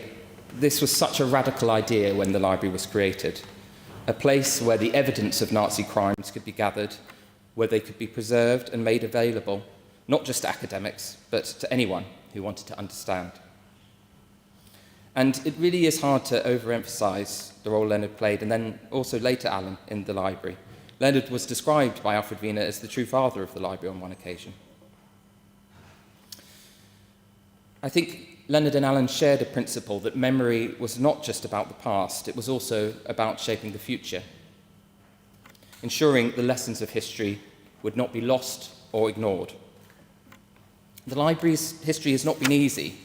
this was such a radical idea when the library was created. A place where the evidence of Nazi crimes could be gathered, where they could be preserved and made available, not just to academics, but to anyone who wanted to understand. And it really is hard to overemphasize the role Leonard played, and then also later Alan, in the library. Leonard was described by Alfred Wiener as the true father of the library on one occasion. I think Leonard and Alan shared a principle that memory was not just about the past, it was also about shaping the future, ensuring the lessons of history would not be lost or ignored. The library's history has not been easy.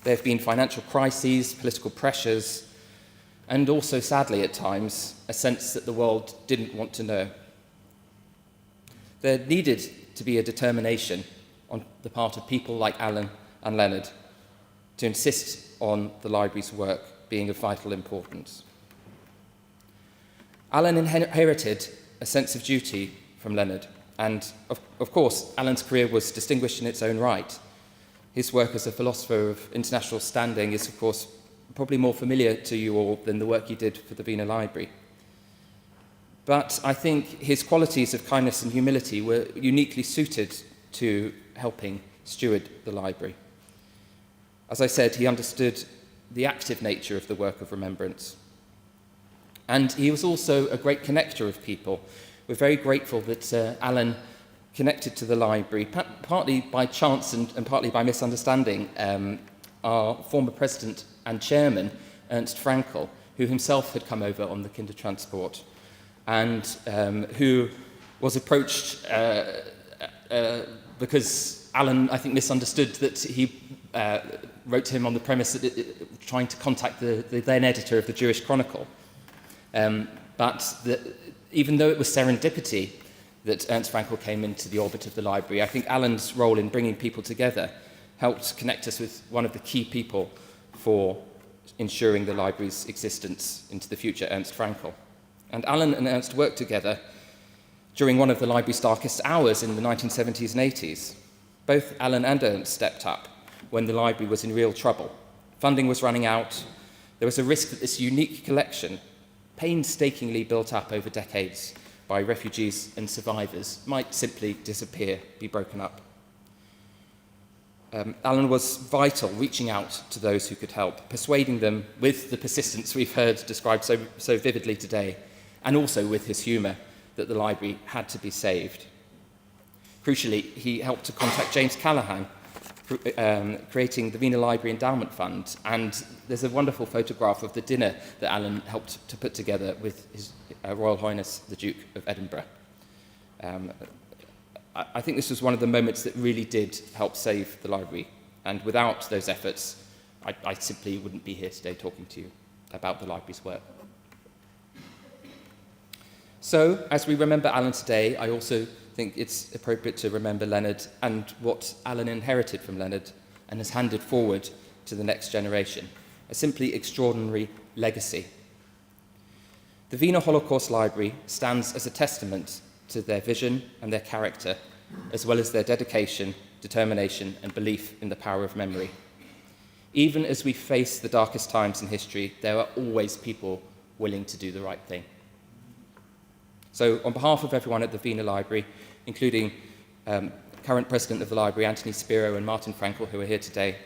There have been financial crises, political pressures, and also, sadly at times, a sense that the world didn't want to know. There needed to be a determination on the part of people like Alan and Leonard to insist on the library's work being of vital importance. Alan inherited a sense of duty from Leonard, and of course, Alan's career was distinguished in its own right. His work as a philosopher of international standing is, of course, probably more familiar to you all than the work he did for the Wiener Library. But I think his qualities of kindness and humility were uniquely suited to helping steward the library. As I said, he understood the active nature of the work of remembrance. And he was also a great connector of people. We're very grateful that Alan connected to the library, partly by chance and partly by misunderstanding, our former president and chairman, Ernst Fraenkel, who himself had come over on the Kindertransport and who was approached because Alan, I think, misunderstood that he wrote to him on the premise that trying to contact the then editor of the Jewish Chronicle. Even though it was serendipity that Ernst Fraenkel came into the orbit of the library, I think Alan's role in bringing people together helped connect us with one of the key people for ensuring the library's existence into the future, Ernst Fraenkel. And Alan and Ernst worked together during one of the library's darkest hours in the 1970s and 80s. Both Alan and Ernst stepped up when the library was in real trouble. Funding was running out. There was a risk that this unique collection, painstakingly built up over decades by refugees and survivors, might simply disappear, be broken up. Alan was vital, reaching out to those who could help, persuading them with the persistence we've heard described so vividly today, and also with his humour, that the library had to be saved. Crucially, he helped to contact James Callaghan, creating the Wiener Library Endowment Fund, and there's a wonderful photograph of the dinner that Alan helped to put together with His Royal Highness the Duke of Edinburgh. I think this was one of the moments that really did help save the library, and without those efforts, I simply wouldn't be here today talking to you about the library's work. So, as we remember Alan today, I also think it's appropriate to remember Leonard and what Alan inherited from Leonard and has handed forward to the next generation. a simply extraordinary legacy. The Wiener Holocaust Library stands as a testament to their vision and their character, as well as their dedication, determination, and belief in the power of memory. Even as we face the darkest times in history, there are always people willing to do the right thing. So on behalf of everyone at the Wiener Library, including current president of the library, Anthony Spiro, and Martin Frankel, who are here today,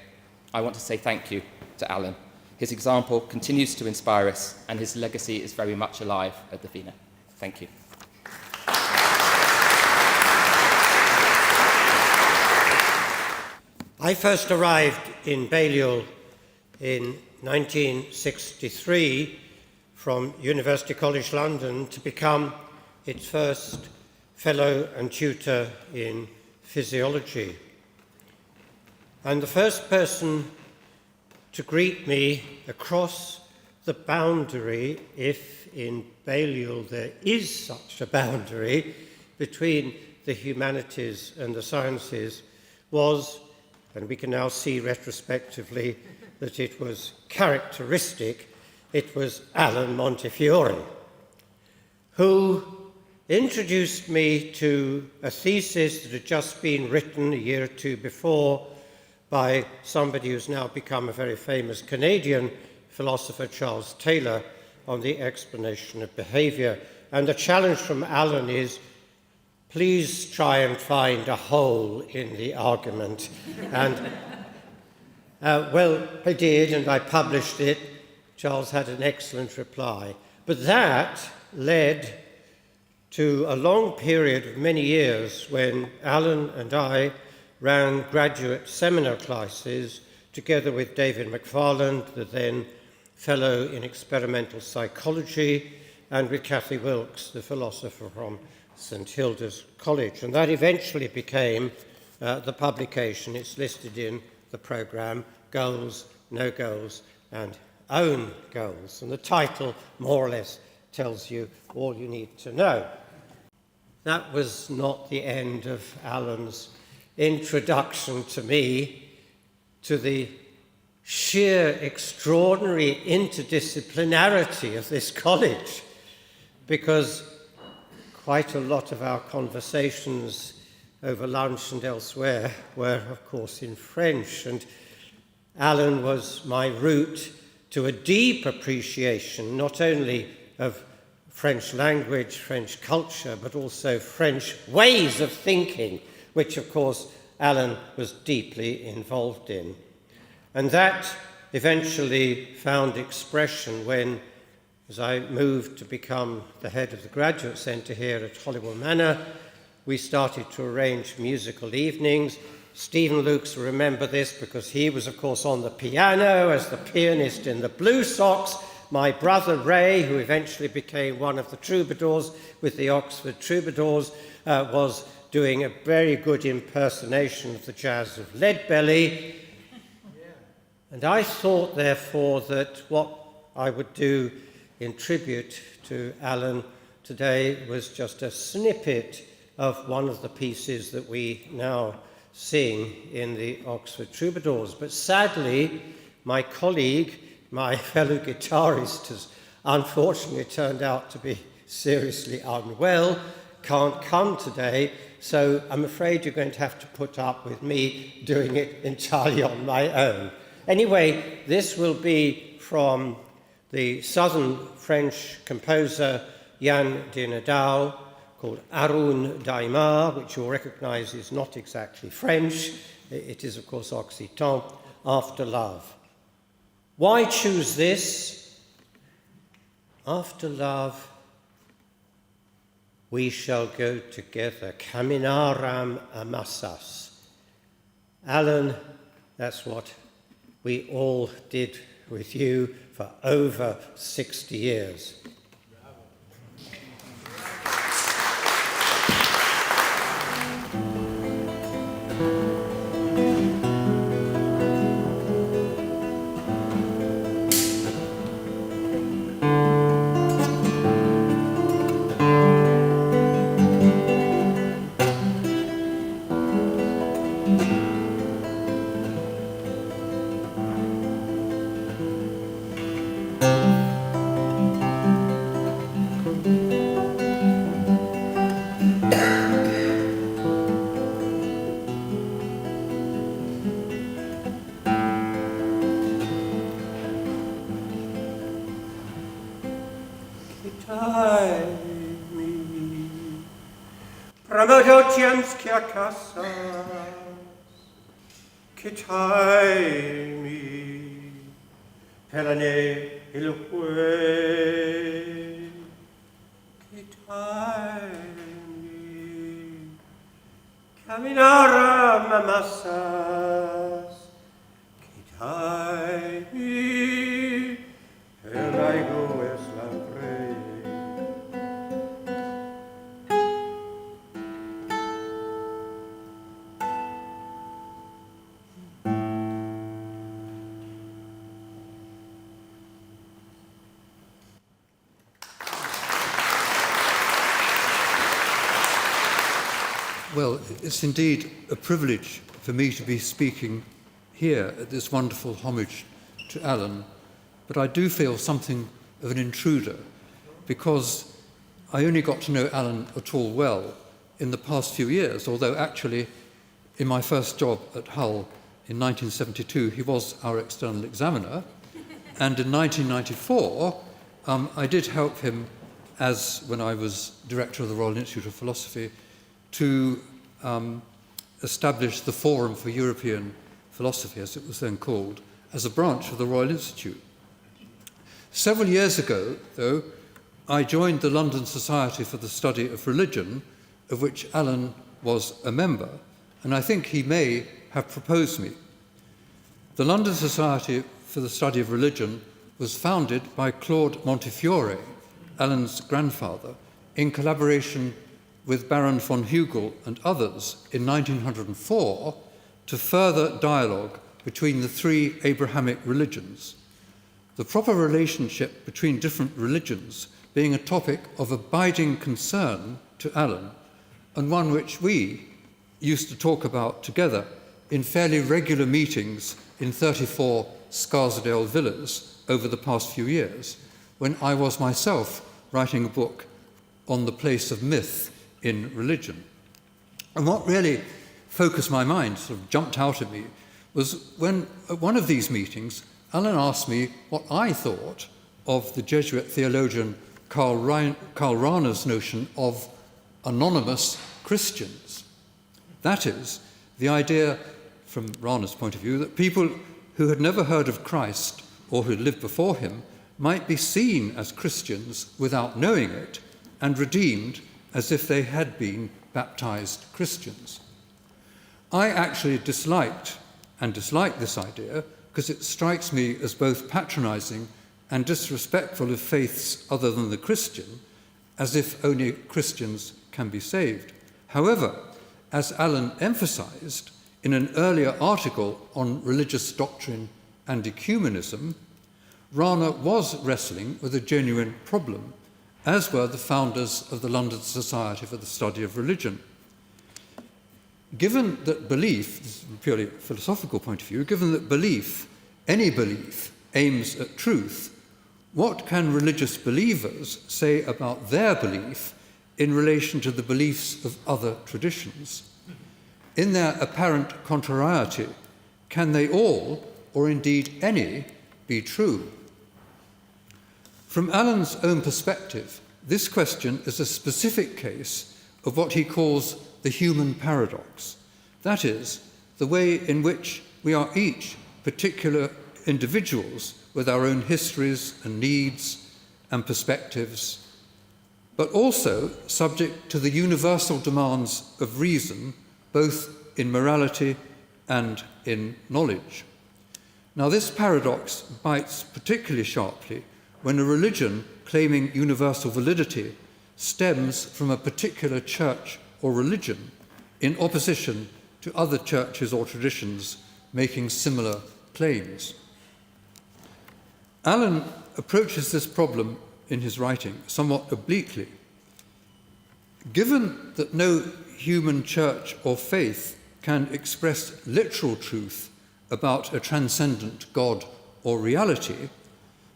I want to say thank you to Alan. His example continues to inspire us, and his legacy is very much alive at the Wiener. Thank you. I first arrived in Balliol in 1963 from University College London to become its first fellow and tutor in physiology. And the first person to greet me across the boundary, if in Balliol there is such a boundary between the humanities and the sciences, was, and we can now see retrospectively that it was characteristic, it was Alan Montefiore, who introduced me to a thesis that had just been written a year or two before by somebody who's now become a very famous Canadian philosopher, Charles Taylor, on the explanation of behavior. And the challenge from Alan is, please try and find a hole in the argument. And, well, I did, and I published it. Charles had an excellent reply. But that led to a long period of many years when Alan and I ran graduate seminar classes together with David McFarland, the then fellow in experimental psychology, and with Cathy Wilkes, the philosopher from St Hilda's College. And that eventually became the publication. It's listed in the programme, Goals, No Goals, and Own Goals. And the title more or less tells you all you need to know. That was not the end of Alan's introduction to me to the sheer extraordinary interdisciplinarity of this college, because quite a lot of our conversations over lunch and elsewhere were, of course, in French, and Alan was my route to a deep appreciation not only of French language, French culture, but also French ways of thinking, which, of course, Alan was deeply involved in. And that eventually found expression when, as I moved to become the head of the Graduate Centre here at Holywell Manor, we started to arrange musical evenings. Stephen Lukes will remember this because he was, of course, on the piano as the pianist in the Blue Sox. My brother Ray, who eventually became one of the troubadours with the Oxford Troubadours, was doing a very good impersonation of the jazz of Leadbelly. And I thought, therefore, that what I would do in tribute to Alan today was just a snippet of one of the pieces that we now sing in the Oxford Troubadours. But sadly, my colleague, my fellow guitarist, has unfortunately turned out to be seriously unwell, can't come today, so I'm afraid you're going to have to put up with me doing it entirely on my own. Anyway, this will be from the southern French composer Yann de Nadal, called Arun Daimar, which you'll recognize is not exactly French. It is, of course, Occitan, After Love. Why choose this? After love, we shall go together. Caminaram amassas. Alan, that's what we all did with you for over 60 years. Czytajmy. Pramodocianskia kasas. Czytajmy. Pelane ilhue. Czytajmy. Caminara mamassas. Czytajmy. Eraigo es la pre. Well, it's indeed a privilege for me to be speaking here at this wonderful homage to Alan, but I do feel something of an intruder because I only got to know Alan at all well in the past few years, although actually in my first job at Hull in 1972 he was our external examiner, and in 1994 I did help him, as when I was director of the Royal Institute of Philosophy, to establish the Forum for European Philosophy, as it was then called, as a branch of the Royal Institute. Several years ago, though, I joined the London Society for the Study of Religion, of which Alan was a member, and I think he may have proposed me. The London Society for the Study of Religion was founded by Claude Montefiore, Alan's grandfather, in collaboration with Baron von Hugel and others in 1904 to further dialogue between the three Abrahamic religions, the proper relationship between different religions being a topic of abiding concern to Alan, and one which we used to talk about together in fairly regular meetings in 34 Scarsdale villas over the past few years, when I was myself writing a book on the place of myth in religion. And what really focused my mind, sort of jumped out at me, was when at one of these meetings, Alan asked me what I thought of the Jesuit theologian Karl Rahner's notion of anonymous Christians. That is, the idea, from Rahner's point of view, that people who had never heard of Christ or who had lived before him might be seen as Christians without knowing it and redeemed as if they had been baptized Christians. I actually disliked this idea because it strikes me as both patronizing and disrespectful of faiths other than the Christian, as if only Christians can be saved. However, as Alan emphasized in an earlier article on religious doctrine and ecumenism, Rahner was wrestling with a genuine problem, as were the founders of the London Society for the Study of Religion. Given that belief, this is from a purely philosophical point of view, given that belief, any belief, aims at truth, what can religious believers say about their belief in relation to the beliefs of other traditions? In their apparent contrariety, can they all, or indeed any, be true? From Alan's own perspective, this question is a specific case of what he calls the human paradox. That is, the way in which we are each particular individuals with our own histories and needs and perspectives, but also subject to the universal demands of reason, both in morality and in knowledge. Now, this paradox bites particularly sharply when a religion claiming universal validity stems from a particular church or religion in opposition to other churches or traditions making similar claims. Alan approaches this problem in his writing somewhat obliquely. Given that no human church or faith can express literal truth about a transcendent God or reality,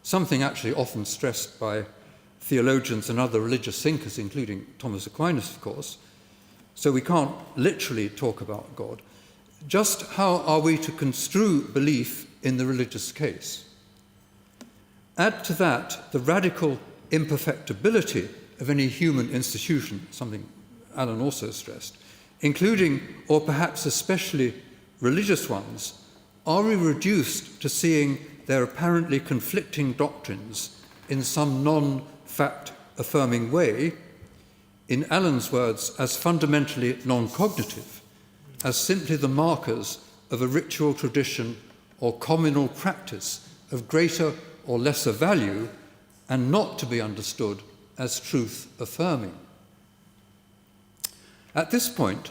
something actually often stressed by theologians and other religious thinkers, including Thomas Aquinas, of course, so we can't literally talk about God. Just how are we to construe belief in the religious case? Add to that the radical imperfectibility of any human institution, something Alan also stressed, including, or perhaps especially, religious ones, are we reduced to seeing their apparently conflicting doctrines in some non-fact affirming way, in Alan's words, as fundamentally non-cognitive, as simply the markers of a ritual tradition or communal practice of greater or lesser value, and not to be understood as truth affirming? At this point,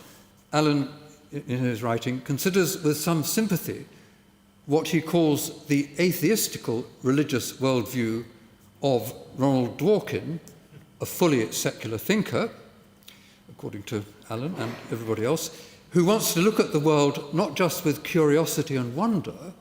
Alan, in his writing, considers with some sympathy what he calls the atheistical religious worldview of Ronald Dworkin, a fully secular thinker, according to Alan and everybody else, who wants to look at the world not just with curiosity and wonder,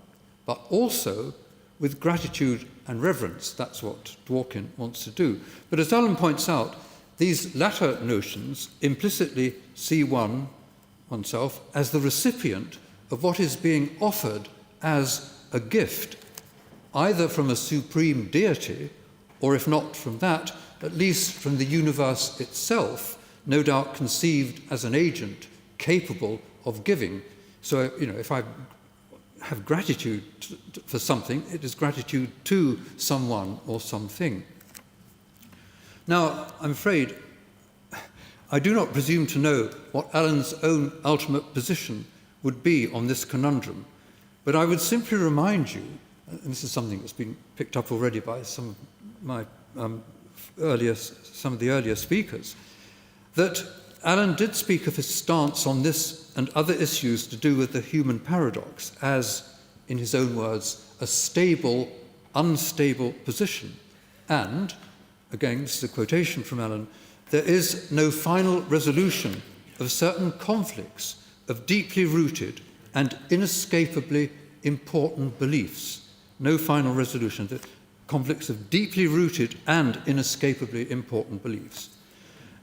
but also with gratitude and reverence. That's what Dworkin wants to do. But as Alan points out, these latter notions implicitly see oneself as the recipient of what is being offered as a gift, either from a supreme deity, or if not from that, at least from the universe itself, no doubt conceived as an agent capable of giving. So, if I have gratitude for something, it is gratitude to someone or something. Now, I'm afraid I do not presume to know what Alan's own ultimate position would be on this conundrum, but I would simply remind you, and this is something that's been picked up already by some of the earlier speakers, that Alan did speak of his stance on this and other issues to do with the human paradox as, in his own words, a stable, unstable position. And, again, this is a quotation from Alan, there is no final resolution of certain conflicts of deeply rooted and inescapably important beliefs. No final resolution of conflicts of deeply rooted and inescapably important beliefs.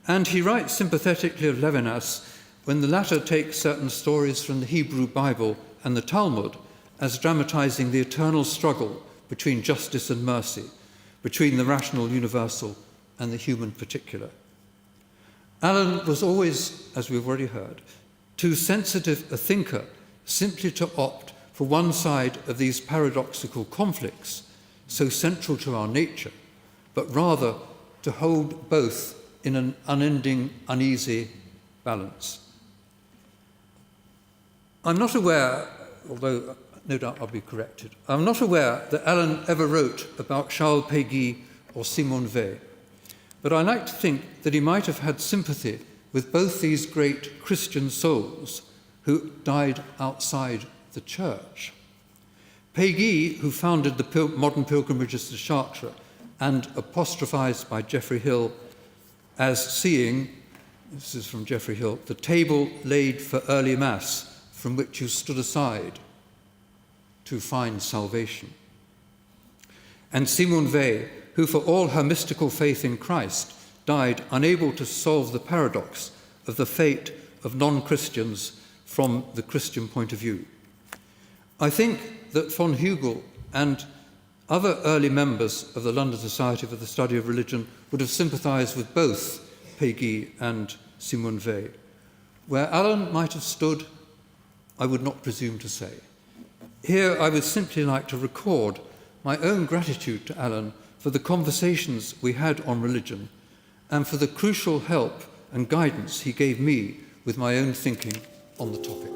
And he writes sympathetically of Levinas when the latter takes certain stories from the Hebrew Bible and the Talmud as dramatizing the eternal struggle between justice and mercy, between the rational universal and the human particular. Alan was always, as we've already heard, too sensitive a thinker simply to opt for one side of these paradoxical conflicts, so central to our nature, but rather to hold both in an unending, uneasy balance. I'm not aware, although no doubt I'll be corrected, I'm not aware that Alan ever wrote about Charles Péguy or Simone Weil, but I like to think that he might have had sympathy with both these great Christian souls who died outside the church. Péguy, who founded the modern pilgrimages to Chartres and apostrophized by Geoffrey Hill as seeing, this is from Geoffrey Hill, the table laid for early Mass from which you stood aside to find salvation. And Simone Weil, who for all her mystical faith in Christ died unable to solve the paradox of the fate of non-Christians from the Christian point of view. I think that von Hugel and other early members of the London Society for the Study of Religion would have sympathized with both Péguy and Simone Weil. Where Alan might have stood, I would not presume to say. Here I would simply like to record my own gratitude to Alan for the conversations we had on religion and for the crucial help and guidance he gave me with my own thinking on the topic.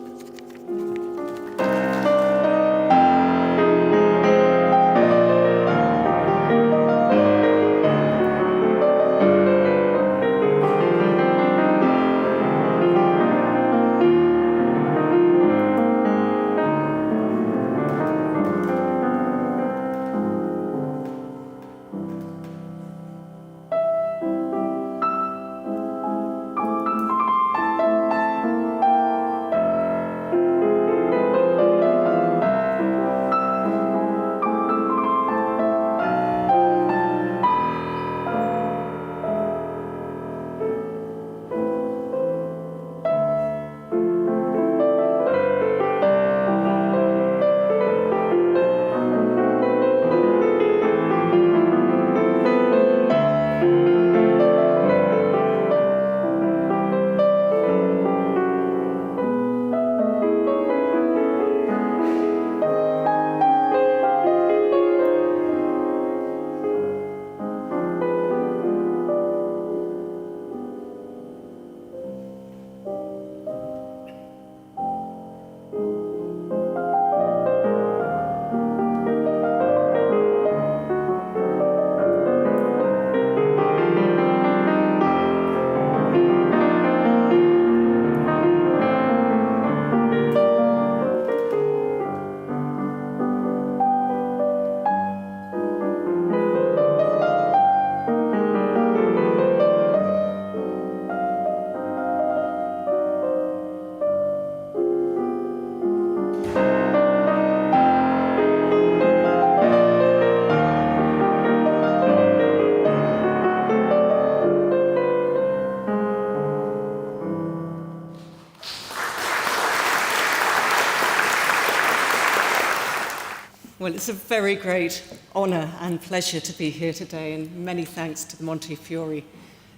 Well, it's a very great honour and pleasure to be here today, and many thanks to the Montefiore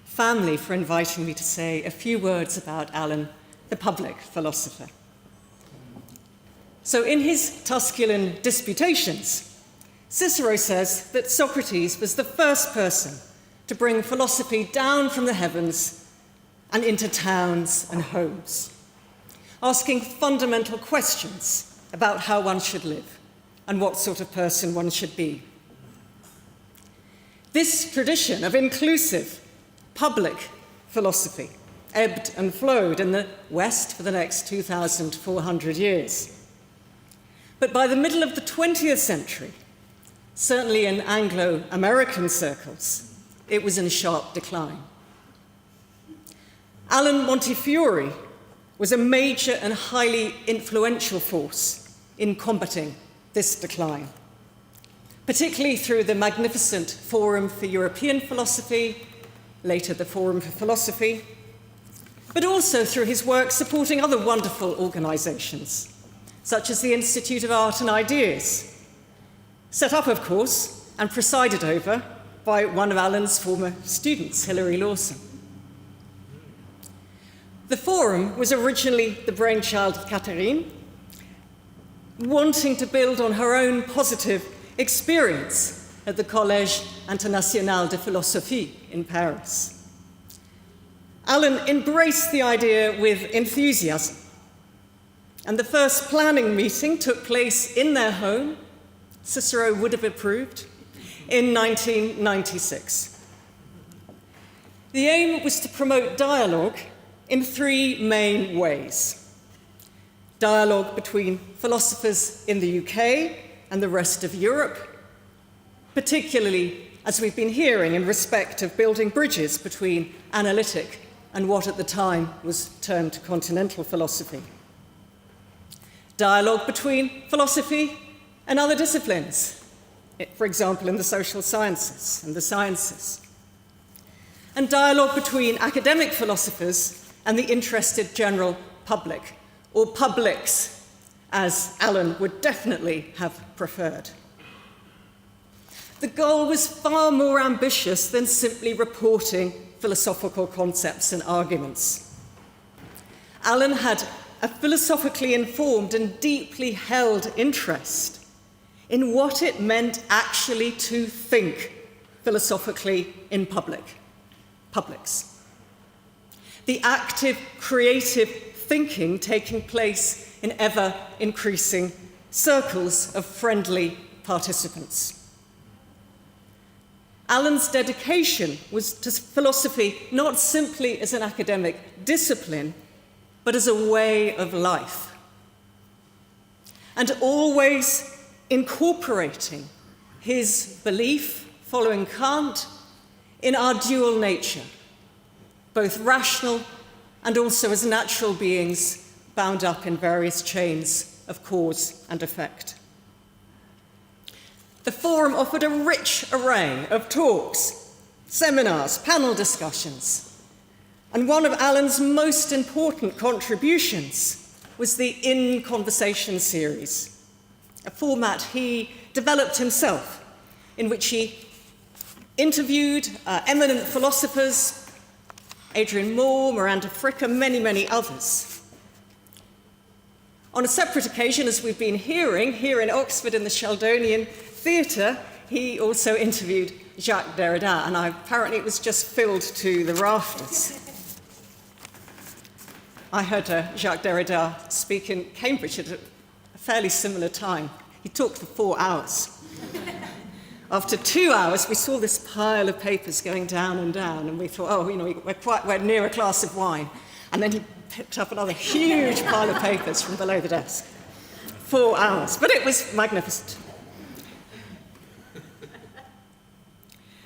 family for inviting me to say a few words about Alan, the public philosopher. So in his Tusculan Disputations, Cicero says that Socrates was the first person to bring philosophy down from the heavens and into towns and homes, asking fundamental questions about how one should live and what sort of person one should be. This tradition of inclusive public philosophy ebbed and flowed in the West for the next 2,400 years. But by the middle of the 20th century, certainly in Anglo-American circles, it was in sharp decline. Alan Montefiore was a major and highly influential force in combating this decline, particularly through the magnificent Forum for European Philosophy, later the Forum for Philosophy, but also through his work supporting other wonderful organisations, such as the Institute of Art and Ideas, set up, of course, and presided over by one of Alan's former students, Hilary Lawson. The Forum was originally the brainchild of Catherine, wanting to build on her own positive experience at the Collège International de Philosophie in Paris. Alan embraced the idea with enthusiasm, and the first planning meeting took place in their home, Cicero would have approved, in 1996. The aim was to promote dialogue in three main ways. Dialogue between philosophers in the UK and the rest of Europe, particularly, as we've been hearing, in respect of building bridges between analytic and what at the time was termed continental philosophy. Dialogue between philosophy and other disciplines, for example, in the social sciences and the sciences. And dialogue between academic philosophers and the interested general public, or publics, as Alan would definitely have preferred. The goal was far more ambitious than simply reporting philosophical concepts and arguments. Alan had a philosophically informed and deeply held interest in what it meant actually to think philosophically in publics. The active, creative thinking taking place in ever-increasing circles of friendly participants. Alan's dedication was to philosophy not simply as an academic discipline, but as a way of life, and always incorporating his belief, following Kant, in our dual nature, both rational and also as natural beings bound up in various chains of cause and effect. The Forum offered a rich array of talks, seminars, panel discussions, and one of Alan's most important contributions was the In Conversation series, a format he developed himself, in which he interviewed eminent philosophers, Adrian Moore, Miranda Fricker, many, many others. On a separate occasion, as we've been hearing, here in Oxford in the Sheldonian Theatre, he also interviewed Jacques Derrida, and apparently it was just filled to the rafters. I heard Jacques Derrida speak in Cambridge at a fairly similar time. He talked for 4 hours. After 2 hours, we saw this pile of papers going down, and we thought, oh, we're near a glass of wine. And then he picked up another huge pile of papers from below the desk. 4 hours, but it was magnificent.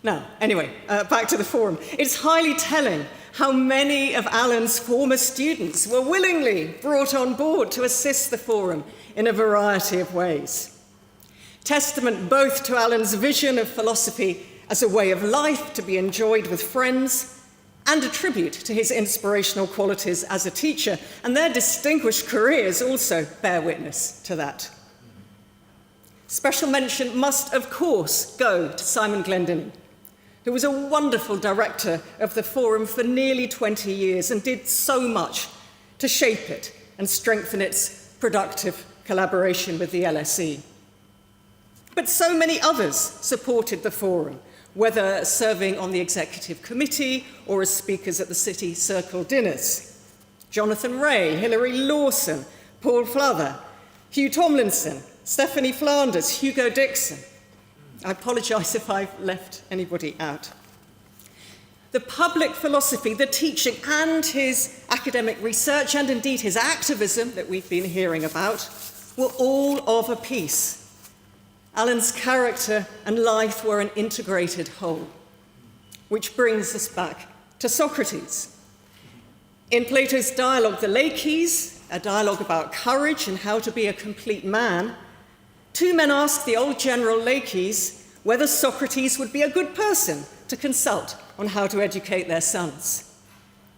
Now, anyway, back to the Forum. It's highly telling how many of Alan's former students were willingly brought on board to assist the Forum in a variety of ways. Testament both to Alan's vision of philosophy as a way of life to be enjoyed with friends, and a tribute to his inspirational qualities as a teacher, and their distinguished careers also bear witness to that. Special mention must, of course, go to Simon Glendinning, who was a wonderful director of the Forum for nearly 20 years and did so much to shape it and strengthen its productive collaboration with the LSE. But so many others supported the Forum, whether serving on the executive committee or as speakers at the City Circle dinners. Jonathan Ray, Hilary Lawson, Paul Flather, Hugh Tomlinson, Stephanie Flanders, Hugo Dixon. I apologise if I've left anybody out. The public philosophy, the teaching, and his academic research, and indeed his activism that we've been hearing about, were all of a piece. Alan's character and life were an integrated whole, which brings us back to Socrates. In Plato's dialogue, The Laches, a dialogue about courage and how to be a complete man, two men ask the old general Laches whether Socrates would be a good person to consult on how to educate their sons.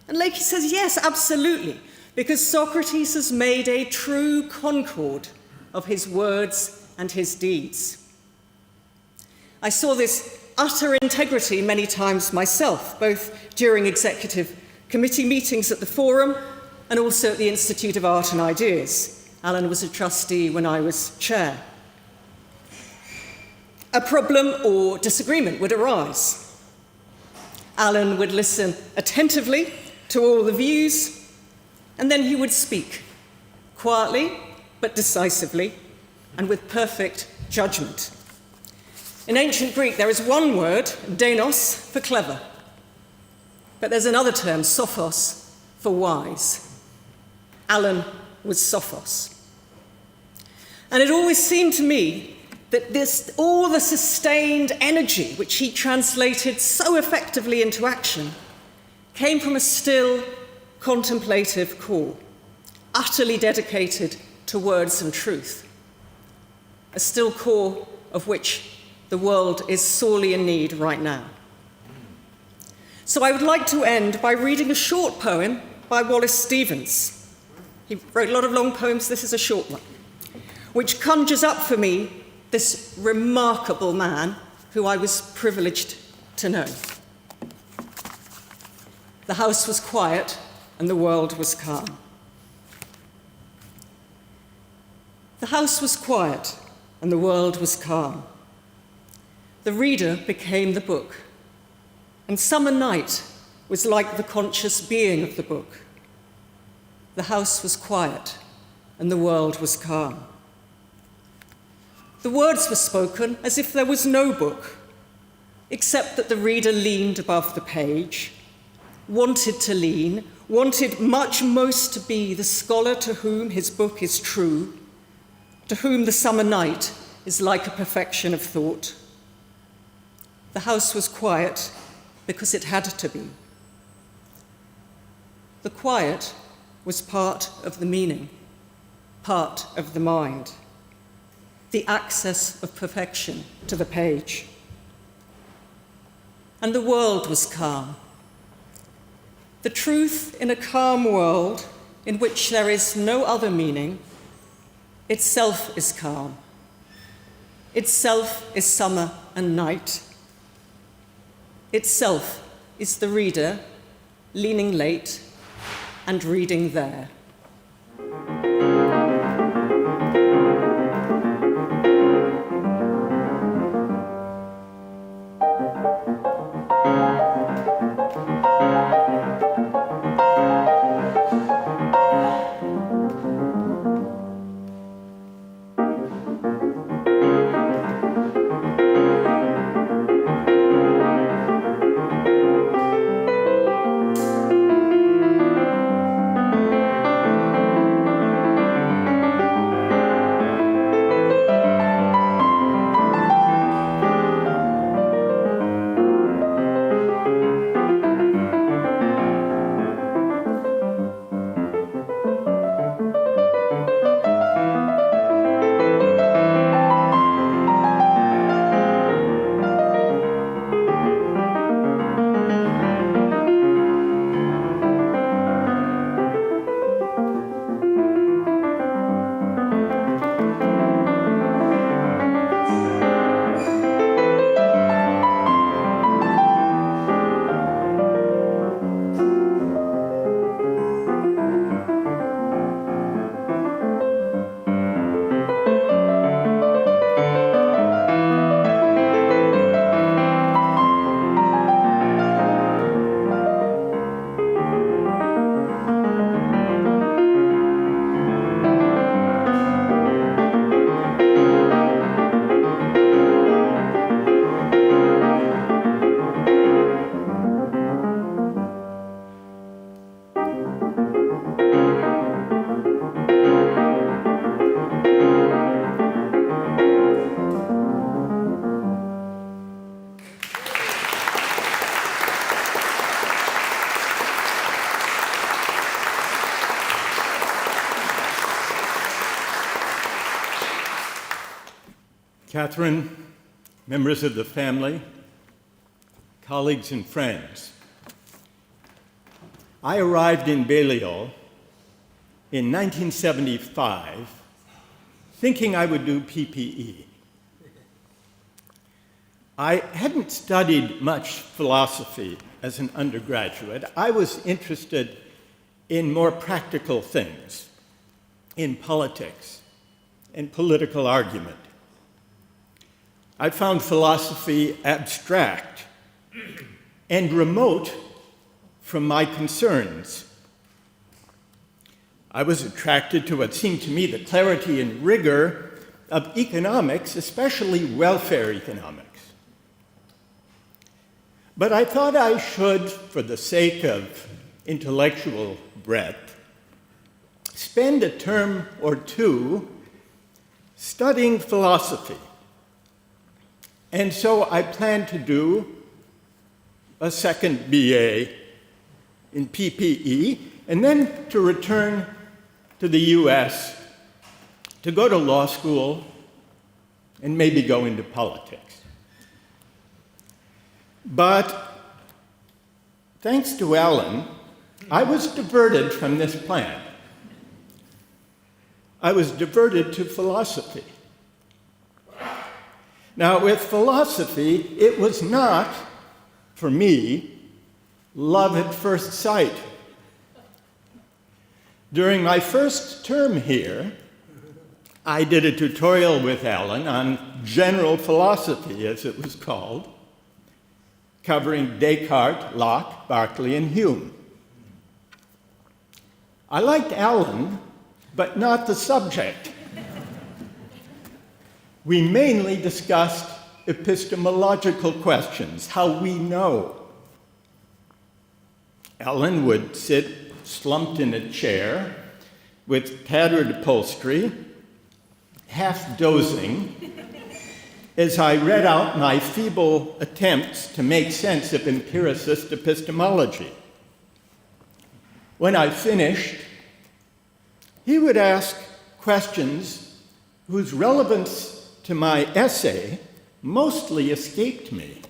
And Laches says, yes, absolutely, because Socrates has made a true concord of his words and his deeds. I saw this utter integrity many times myself, both during executive committee meetings at the Forum and also at the Institute of Art and Ideas. Alan was a trustee when I was chair. A problem or disagreement would arise. Alan would listen attentively to all the views, and then he would speak, quietly but decisively, and with perfect judgment. In ancient Greek, there is one word, denos, for clever, but there's another term, sophos, for wise. Alan was sophos. And it always seemed to me that all the sustained energy which he translated so effectively into action came from a still, contemplative core, utterly dedicated to words and truth, a still core of which the world is sorely in need right now. So I would like to end by reading a short poem by Wallace Stevens. He wrote a lot of long poems, this is a short one, which conjures up for me this remarkable man who I was privileged to know. The house was quiet and the world was calm. The house was quiet and the world was calm. The reader became the book, and summer night was like the conscious being of the book. The house was quiet and the world was calm. The words were spoken as if there was no book, except that the reader leaned above the page, wanted to lean, wanted much most to be the scholar to whom his book is true, to whom the summer night is like a perfection of thought. The house was quiet because it had to be. The quiet was part of the meaning, part of the mind, the access of perfection to the page. And the world was calm. The truth in a calm world in which there is no other meaning, itself is calm. Itself is summer and night. Itself is the reader leaning late and reading there. Catherine, members of the family, colleagues and friends, I arrived in Balliol in 1975 thinking I would do PPE. I hadn't studied much philosophy as an undergraduate. I was interested in more practical things, in politics and political argument. I found philosophy abstract and remote from my concerns. I was attracted to what seemed to me the clarity and rigor of economics, especially welfare economics. But I thought I should, for the sake of intellectual breadth, spend a term or two studying philosophy. And so I planned to do a second BA in PPE, and then to return to the US to go to law school and maybe go into politics. But thanks to Alan, I was diverted from this plan. I was diverted to philosophy. Now, with philosophy, it was not, for me, love at first sight. During my first term here, I did a tutorial with Alan on general philosophy, as it was called, covering Descartes, Locke, Berkeley, and Hume. I liked Alan, but not the subject. We mainly discussed epistemological questions, how we know. Alan would sit slumped in a chair with tattered upholstery, half dozing, as I read out my feeble attempts to make sense of empiricist epistemology. When I finished, he would ask questions whose relevance to my essay mostly escaped me.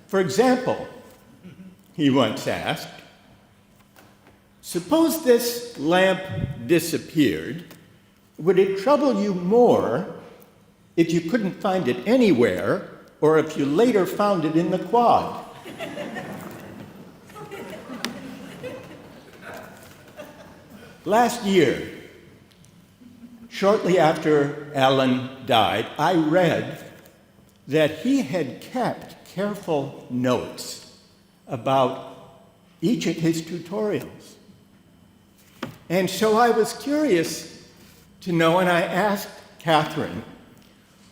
For example, he once asked, suppose this lamp disappeared, would it trouble you more if you couldn't find it anywhere or if you later found it in the quad? Last year, shortly after Alan died, I read that he had kept careful notes about each of his tutorials. And so I was curious to know, and I asked Catherine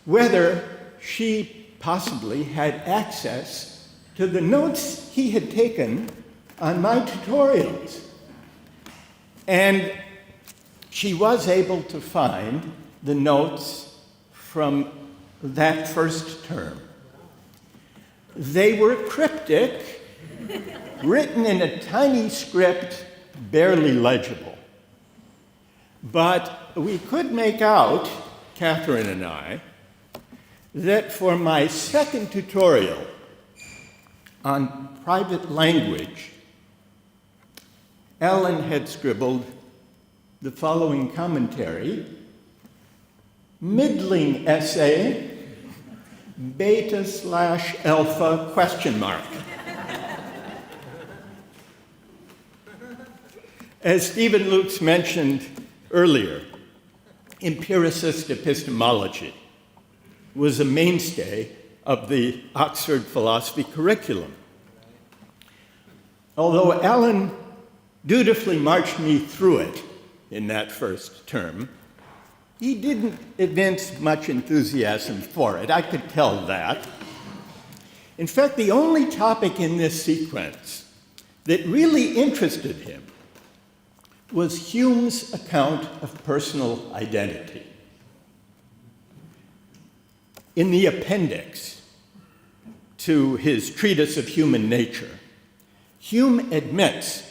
whether she possibly had access to the notes he had taken on my tutorials. And she was able to find the notes from that first term. They were cryptic, written in a tiny script, barely legible. But we could make out, Catherine and I, that for my second tutorial on private language, Alan had scribbled the following commentary: middling essay, beta/alpha question mark. As Stephen Lukes mentioned earlier, empiricist epistemology was a mainstay of the Oxford philosophy curriculum. Although Alan dutifully marched me through it in that first term, he didn't evince much enthusiasm for it. I could tell that. In fact, the only topic in this sequence that really interested him was Hume's account of personal identity. In the appendix to his Treatise of Human Nature, Hume admits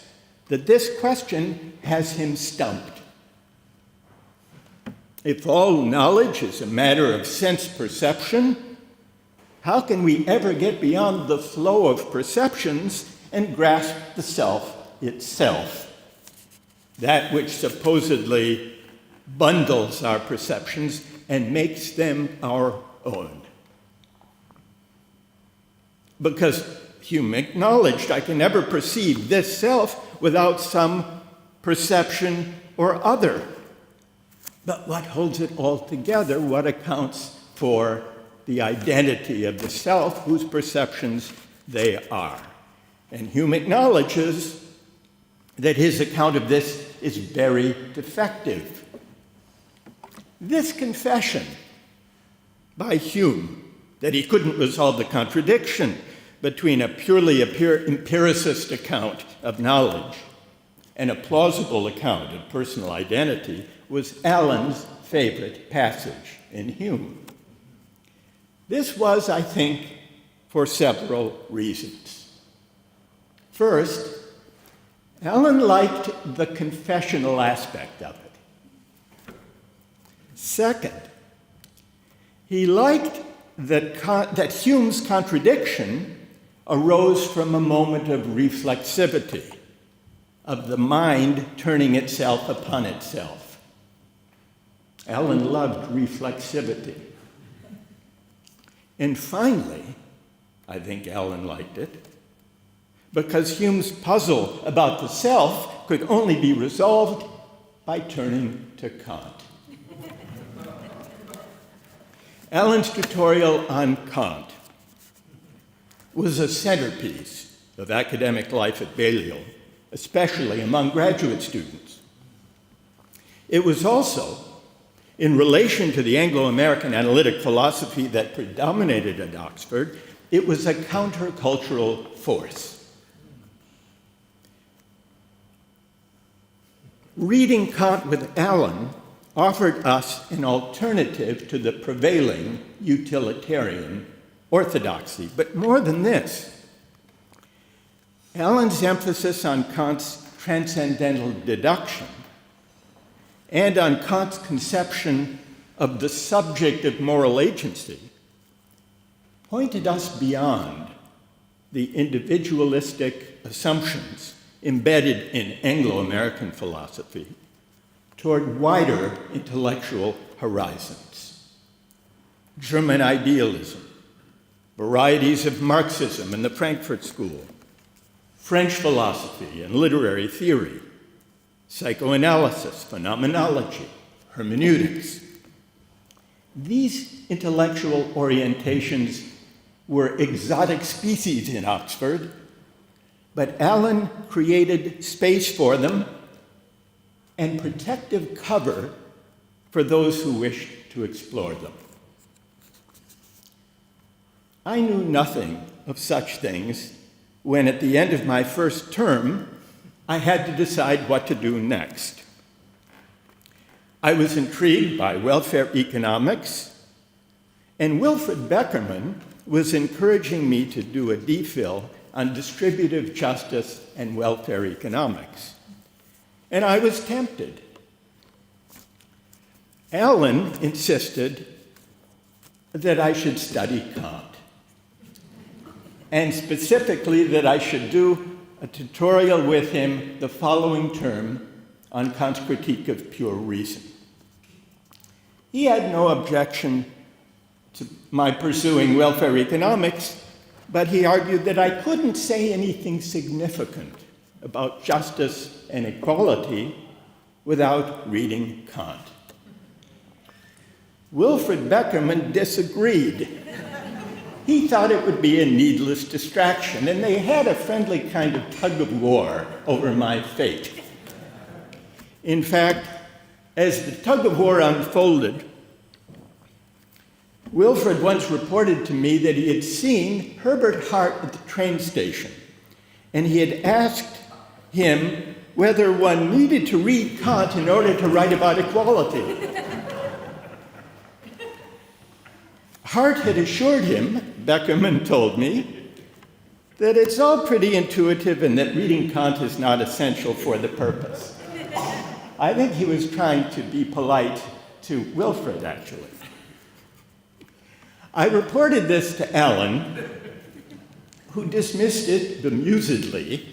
that this question has him stumped. If all knowledge is a matter of sense perception, how can we ever get beyond the flow of perceptions and grasp the self itself, that which supposedly bundles our perceptions and makes them our own? Because Hume acknowledged, I can never perceive this self without some perception or other. But what holds it all together? What accounts for the identity of the self, whose perceptions they are? And Hume acknowledges that his account of this is very defective. This confession by Hume that he couldn't resolve the contradiction between a purely empiricist account of knowledge and a plausible account of personal identity was Allen's favorite passage in Hume. This was, I think, for several reasons. First, Allen liked the confessional aspect of it. Second, he liked that Hume's contradiction arose from a moment of reflexivity, of the mind turning itself upon itself. Allen loved reflexivity. And finally, I think Allen liked it, because Hume's puzzle about the self could only be resolved by turning to Kant. Allen's tutorial on Kant was a centerpiece of academic life at Balliol, especially among graduate students. It was also, in relation to the Anglo-American analytic philosophy that predominated at Oxford, it was a countercultural force. Reading Kant with Allen offered us an alternative to the prevailing utilitarian orthodoxy. But more than this, Allen's emphasis on Kant's transcendental deduction and on Kant's conception of the subject of moral agency pointed us beyond the individualistic assumptions embedded in Anglo-American philosophy toward wider intellectual horizons. German idealism, varieties of Marxism and the Frankfurt School, French philosophy and literary theory, psychoanalysis, phenomenology, hermeneutics. These intellectual orientations were exotic species in Oxford, but Allen created space for them and protective cover for those who wished to explore them. I knew nothing of such things when, at the end of my first term, I had to decide what to do next. I was intrigued by welfare economics, and Wilfred Beckerman was encouraging me to do a DPhil on distributive justice and welfare economics. And I was tempted. Allen insisted that I should study Kant, and specifically that I should do a tutorial with him the following term on Kant's critique of pure reason. He had no objection to my pursuing welfare economics, but he argued that I couldn't say anything significant about justice and equality without reading Kant. Wilfred Beckerman disagreed. He thought it would be a needless distraction, and they had a friendly kind of tug of war over my fate. In fact, as the tug of war unfolded, Wilfred once reported to me that he had seen Herbert Hart at the train station, and he had asked him whether one needed to read Kant in order to write about equality. Hart had assured him, Beckerman told me, that it's all pretty intuitive and that reading Kant is not essential for the purpose. I think he was trying to be polite to Wilfred, actually. I reported this to Alan, who dismissed it bemusedly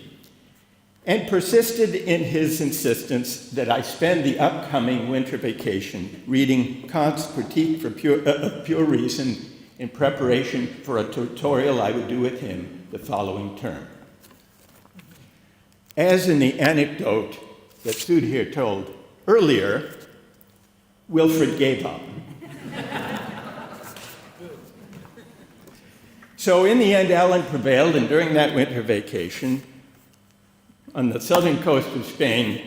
and persisted in his insistence that I spend the upcoming winter vacation reading Kant's Critique of Pure Reason in preparation for a tutorial I would do with him the following term. As in the anecdote that Sudhir told earlier, Wilfred gave up. So in the end, Alan prevailed, and during that winter vacation, on the southern coast of Spain,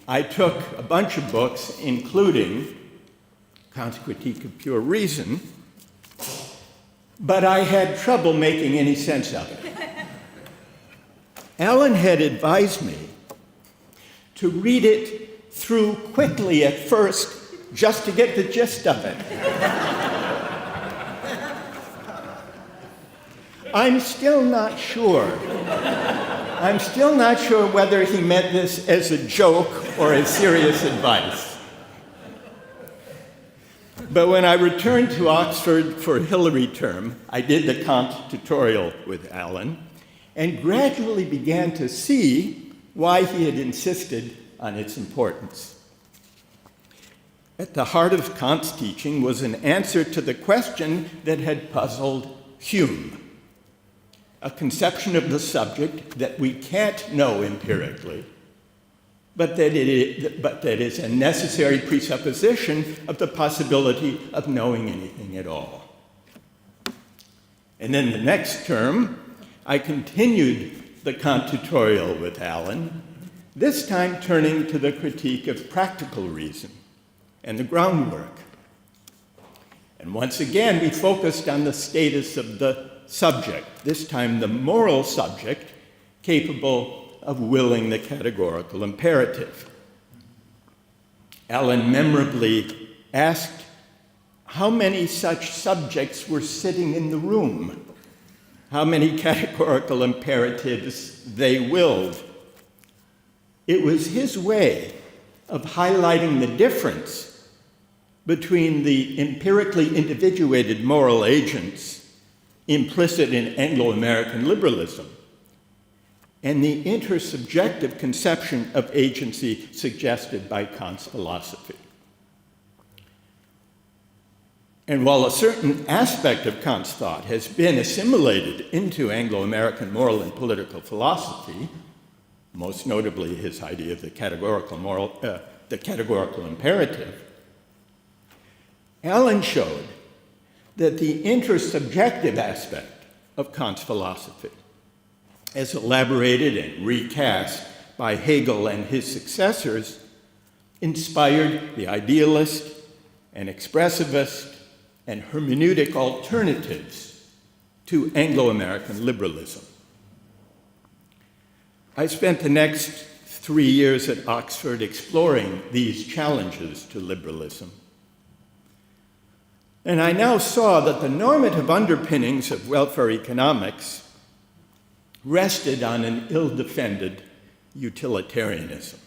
I took a bunch of books, including Kant's Critique of Pure Reason, but I had trouble making any sense of it. Alan had advised me to read it through quickly at first, just to get the gist of it. I'm still not sure whether he meant this as a joke or as serious advice. But when I returned to Oxford for Hilary term, I did the Kant tutorial with Alan and gradually began to see why he had insisted on its importance. At the heart of Kant's teaching was an answer to the question that had puzzled Hume. A conception of the subject that we can't know empirically, but that is a necessary presupposition of the possibility of knowing anything at all. And then the next term, I continued the Kant tutorial with Alan, this time turning to the critique of practical reason and the groundwork. And once again, we focused on the status of the subject, this time the moral subject, capable of willing the categorical imperative. Alan memorably asked how many such subjects were sitting in the room, how many categorical imperatives they willed. It was his way of highlighting the difference between the empirically individuated moral agents implicit in Anglo-American liberalism and the intersubjective conception of agency suggested by Kant's philosophy. And while a certain aspect of Kant's thought has been assimilated into Anglo-American moral and political philosophy, most notably his idea of the categorical imperative, Alan showed that the intersubjective aspect of Kant's philosophy, as elaborated and recast by Hegel and his successors, inspired the idealist and expressivist and hermeneutic alternatives to Anglo-American liberalism. I spent the next 3 years at Oxford exploring these challenges to liberalism. And I now saw that the normative underpinnings of welfare economics rested on an ill-defended utilitarianism.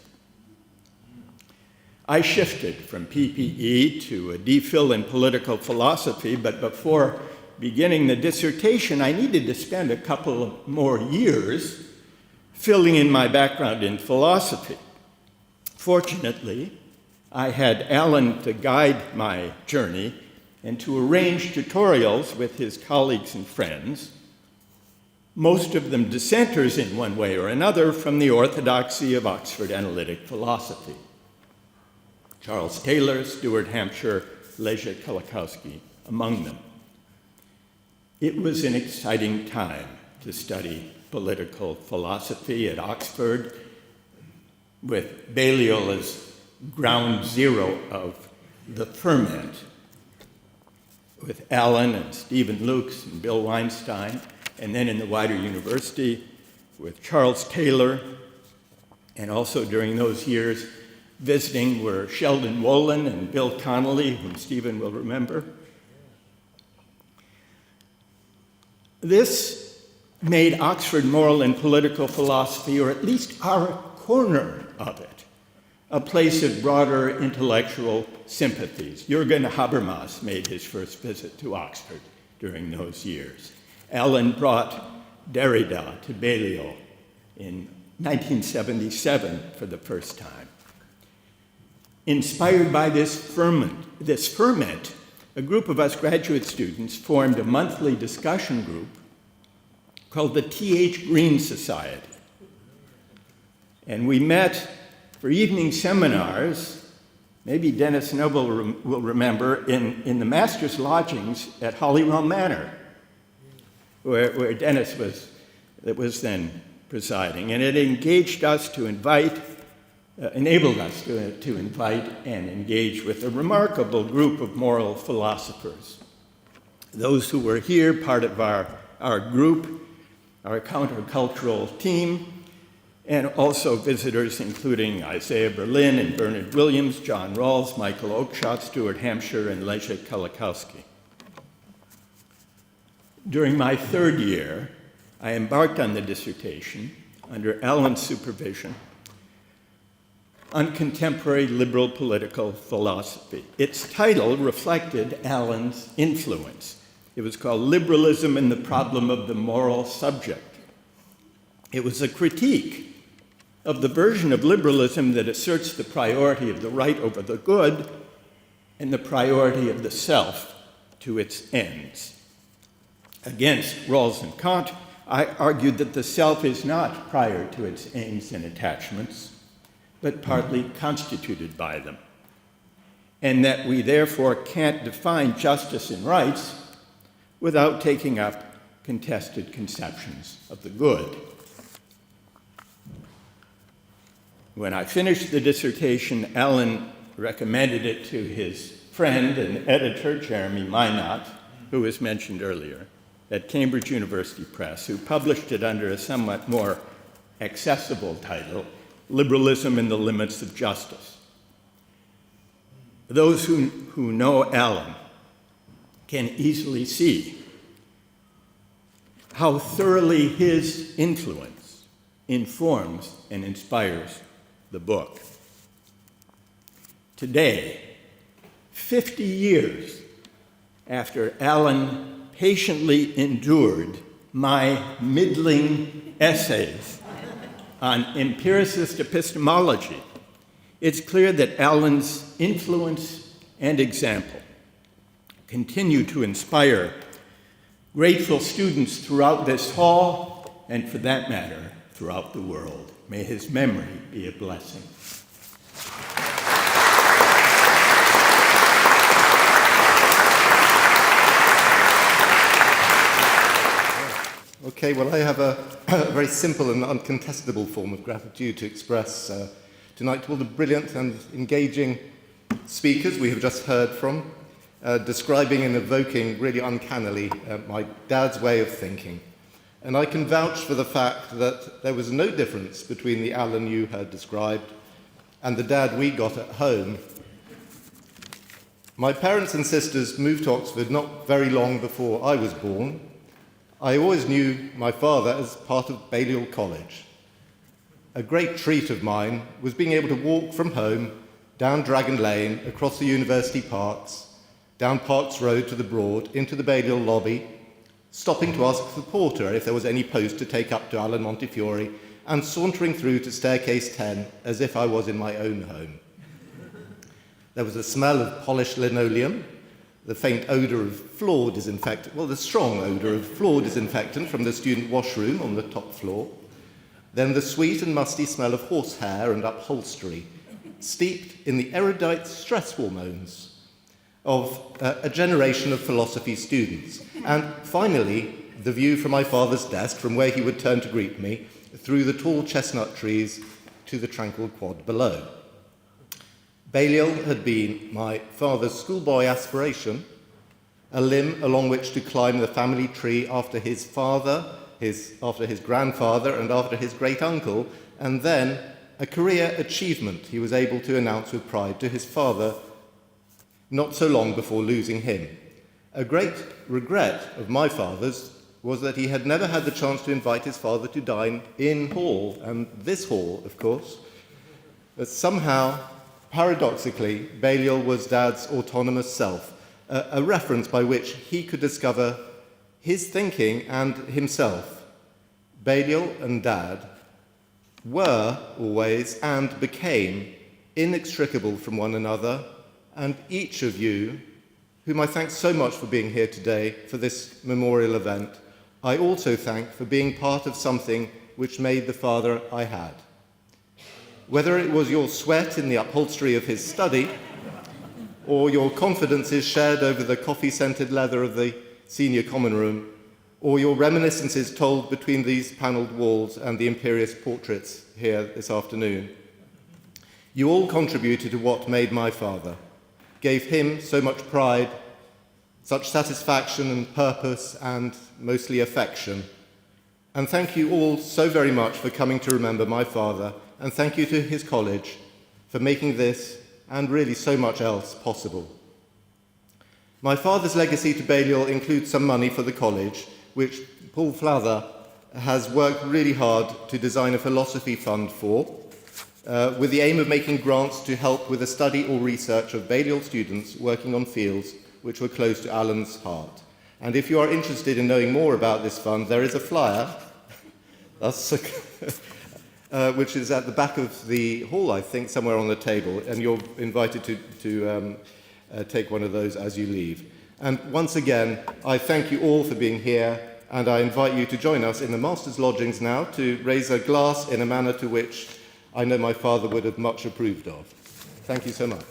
I shifted from PPE to a DPhil in political philosophy, but before beginning the dissertation, I needed to spend a couple of more years filling in my background in philosophy. Fortunately, I had Alan to guide my journey and to arrange tutorials with his colleagues and friends, most of them dissenters in one way or another from the orthodoxy of Oxford analytic philosophy. Charles Taylor, Stuart Hampshire, Leszek Kolakowski among them. It was an exciting time to study political philosophy at Oxford, with Balliol as ground zero of the ferment, with Alan and Stephen Lukes and Bill Weinstein, and then in the wider university with Charles Taylor, and also during those years visiting were Sheldon Wolin and Bill Connolly, whom Stephen will remember. This made Oxford moral and political philosophy, or at least our corner of it, a place of broader intellectual sympathies. Jürgen Habermas made his first visit to Oxford during those years. Alan brought Derrida to Balliol in 1977 for the first time. Inspired by this ferment, a group of us graduate students formed a monthly discussion group called the T.H. Green Society. And we met for evening seminars, maybe Dennis Noble will remember, in the master's lodgings at Holywell Manor, where Dennis was then presiding. And it engaged us to enabled us to invite and engage with a remarkable group of moral philosophers. Those who were here, part of our group, our countercultural team, and also visitors including Isaiah Berlin and Bernard Williams, John Rawls, Michael Oakeshott, Stuart Hampshire, and Leszek Kolakowski. During my third year, I embarked on the dissertation under Alan's supervision on contemporary liberal political philosophy. Its title reflected Alan's influence. It was called Liberalism and the Problem of the Moral Subject. It was a critique of the version of liberalism that asserts the priority of the right over the good and the priority of the self to its ends. Against Rawls and Kant, I argued that the self is not prior to its aims and attachments, but partly constituted by them, and that we therefore can't define justice and rights without taking up contested conceptions of the good. When I finished the dissertation, Alan recommended it to his friend and editor, Jeremy Minot, who was mentioned earlier, at Cambridge University Press, who published it under a somewhat more accessible title, Liberalism and the Limits of Justice. Those who know Alan can easily see how thoroughly his influence informs and inspires the book. Today, 50 years after Alan patiently endured my middling essays on empiricist epistemology, it's clear that Alan's influence and example continue to inspire grateful students throughout this hall, and for that matter, throughout the world. May his memory be a blessing. Okay, well, I have a very simple and uncontestable form of gratitude to express tonight to all the brilliant and engaging speakers we have just heard from, describing and evoking really uncannily my dad's way of thinking. And I can vouch for the fact that there was no difference between the Alan you heard described and the dad we got at home. My parents and sisters moved to Oxford not very long before I was born. I always knew my father as part of Balliol College. A great treat of mine was being able to walk from home down Dragon Lane, across the university parks, down Parks Road to the Broad, into the Balliol lobby, stopping to ask the porter if there was any post to take up to Alan Montefiore, and sauntering through to staircase 10 as if I was in my own home. There was a smell of polished linoleum, the faint odour of floor disinfectant, well, the strong odour of floor disinfectant from the student washroom on the top floor, then the sweet and musty smell of horsehair and upholstery, steeped in the erudite stress hormones of a generation of philosophy students. And finally, the view from my father's desk, from where he would turn to greet me, through the tall chestnut trees to the tranquil quad below. Balliol had been my father's schoolboy aspiration, a limb along which to climb the family tree after his father, after his grandfather, and after his great-uncle, and then a career achievement he was able to announce with pride to his father not so long before losing him. A great regret of my father's was that he had never had the chance to invite his father to dine in hall, and this hall, of course, But somehow, paradoxically, Balliol was Dad's autonomous self, a reference by which he could discover his thinking and himself. Balliol and Dad were always and became inextricable from one another, and each of you, whom I thank so much for being here today for this memorial event, I also thank for being part of something which made the father I had. Whether it was your sweat in the upholstery of his study, or your confidences shared over the coffee-scented leather of the senior common room, or your reminiscences told between these panelled walls and the imperious portraits here this afternoon, you all contributed to what made my father, gave him so much pride, such satisfaction and purpose, and mostly affection. And thank you all so very much for coming to remember my father, and thank you to his college for making this, and really so much else, possible. My father's legacy to Balliol includes some money for the college, which Paul Flather has worked really hard to design a philosophy fund for, with the aim of making grants to help with the study or research of Balliol students working on fields which were close to Alan's heart. And if you are interested in knowing more about this fund, there is a flyer, which is at the back of the hall, I think, somewhere on the table, and you're invited to take one of those as you leave. And once again, I thank you all for being here, and I invite you to join us in the Master's Lodgings now to raise a glass in a manner to which I know my father would have much approved of. Thank you so much.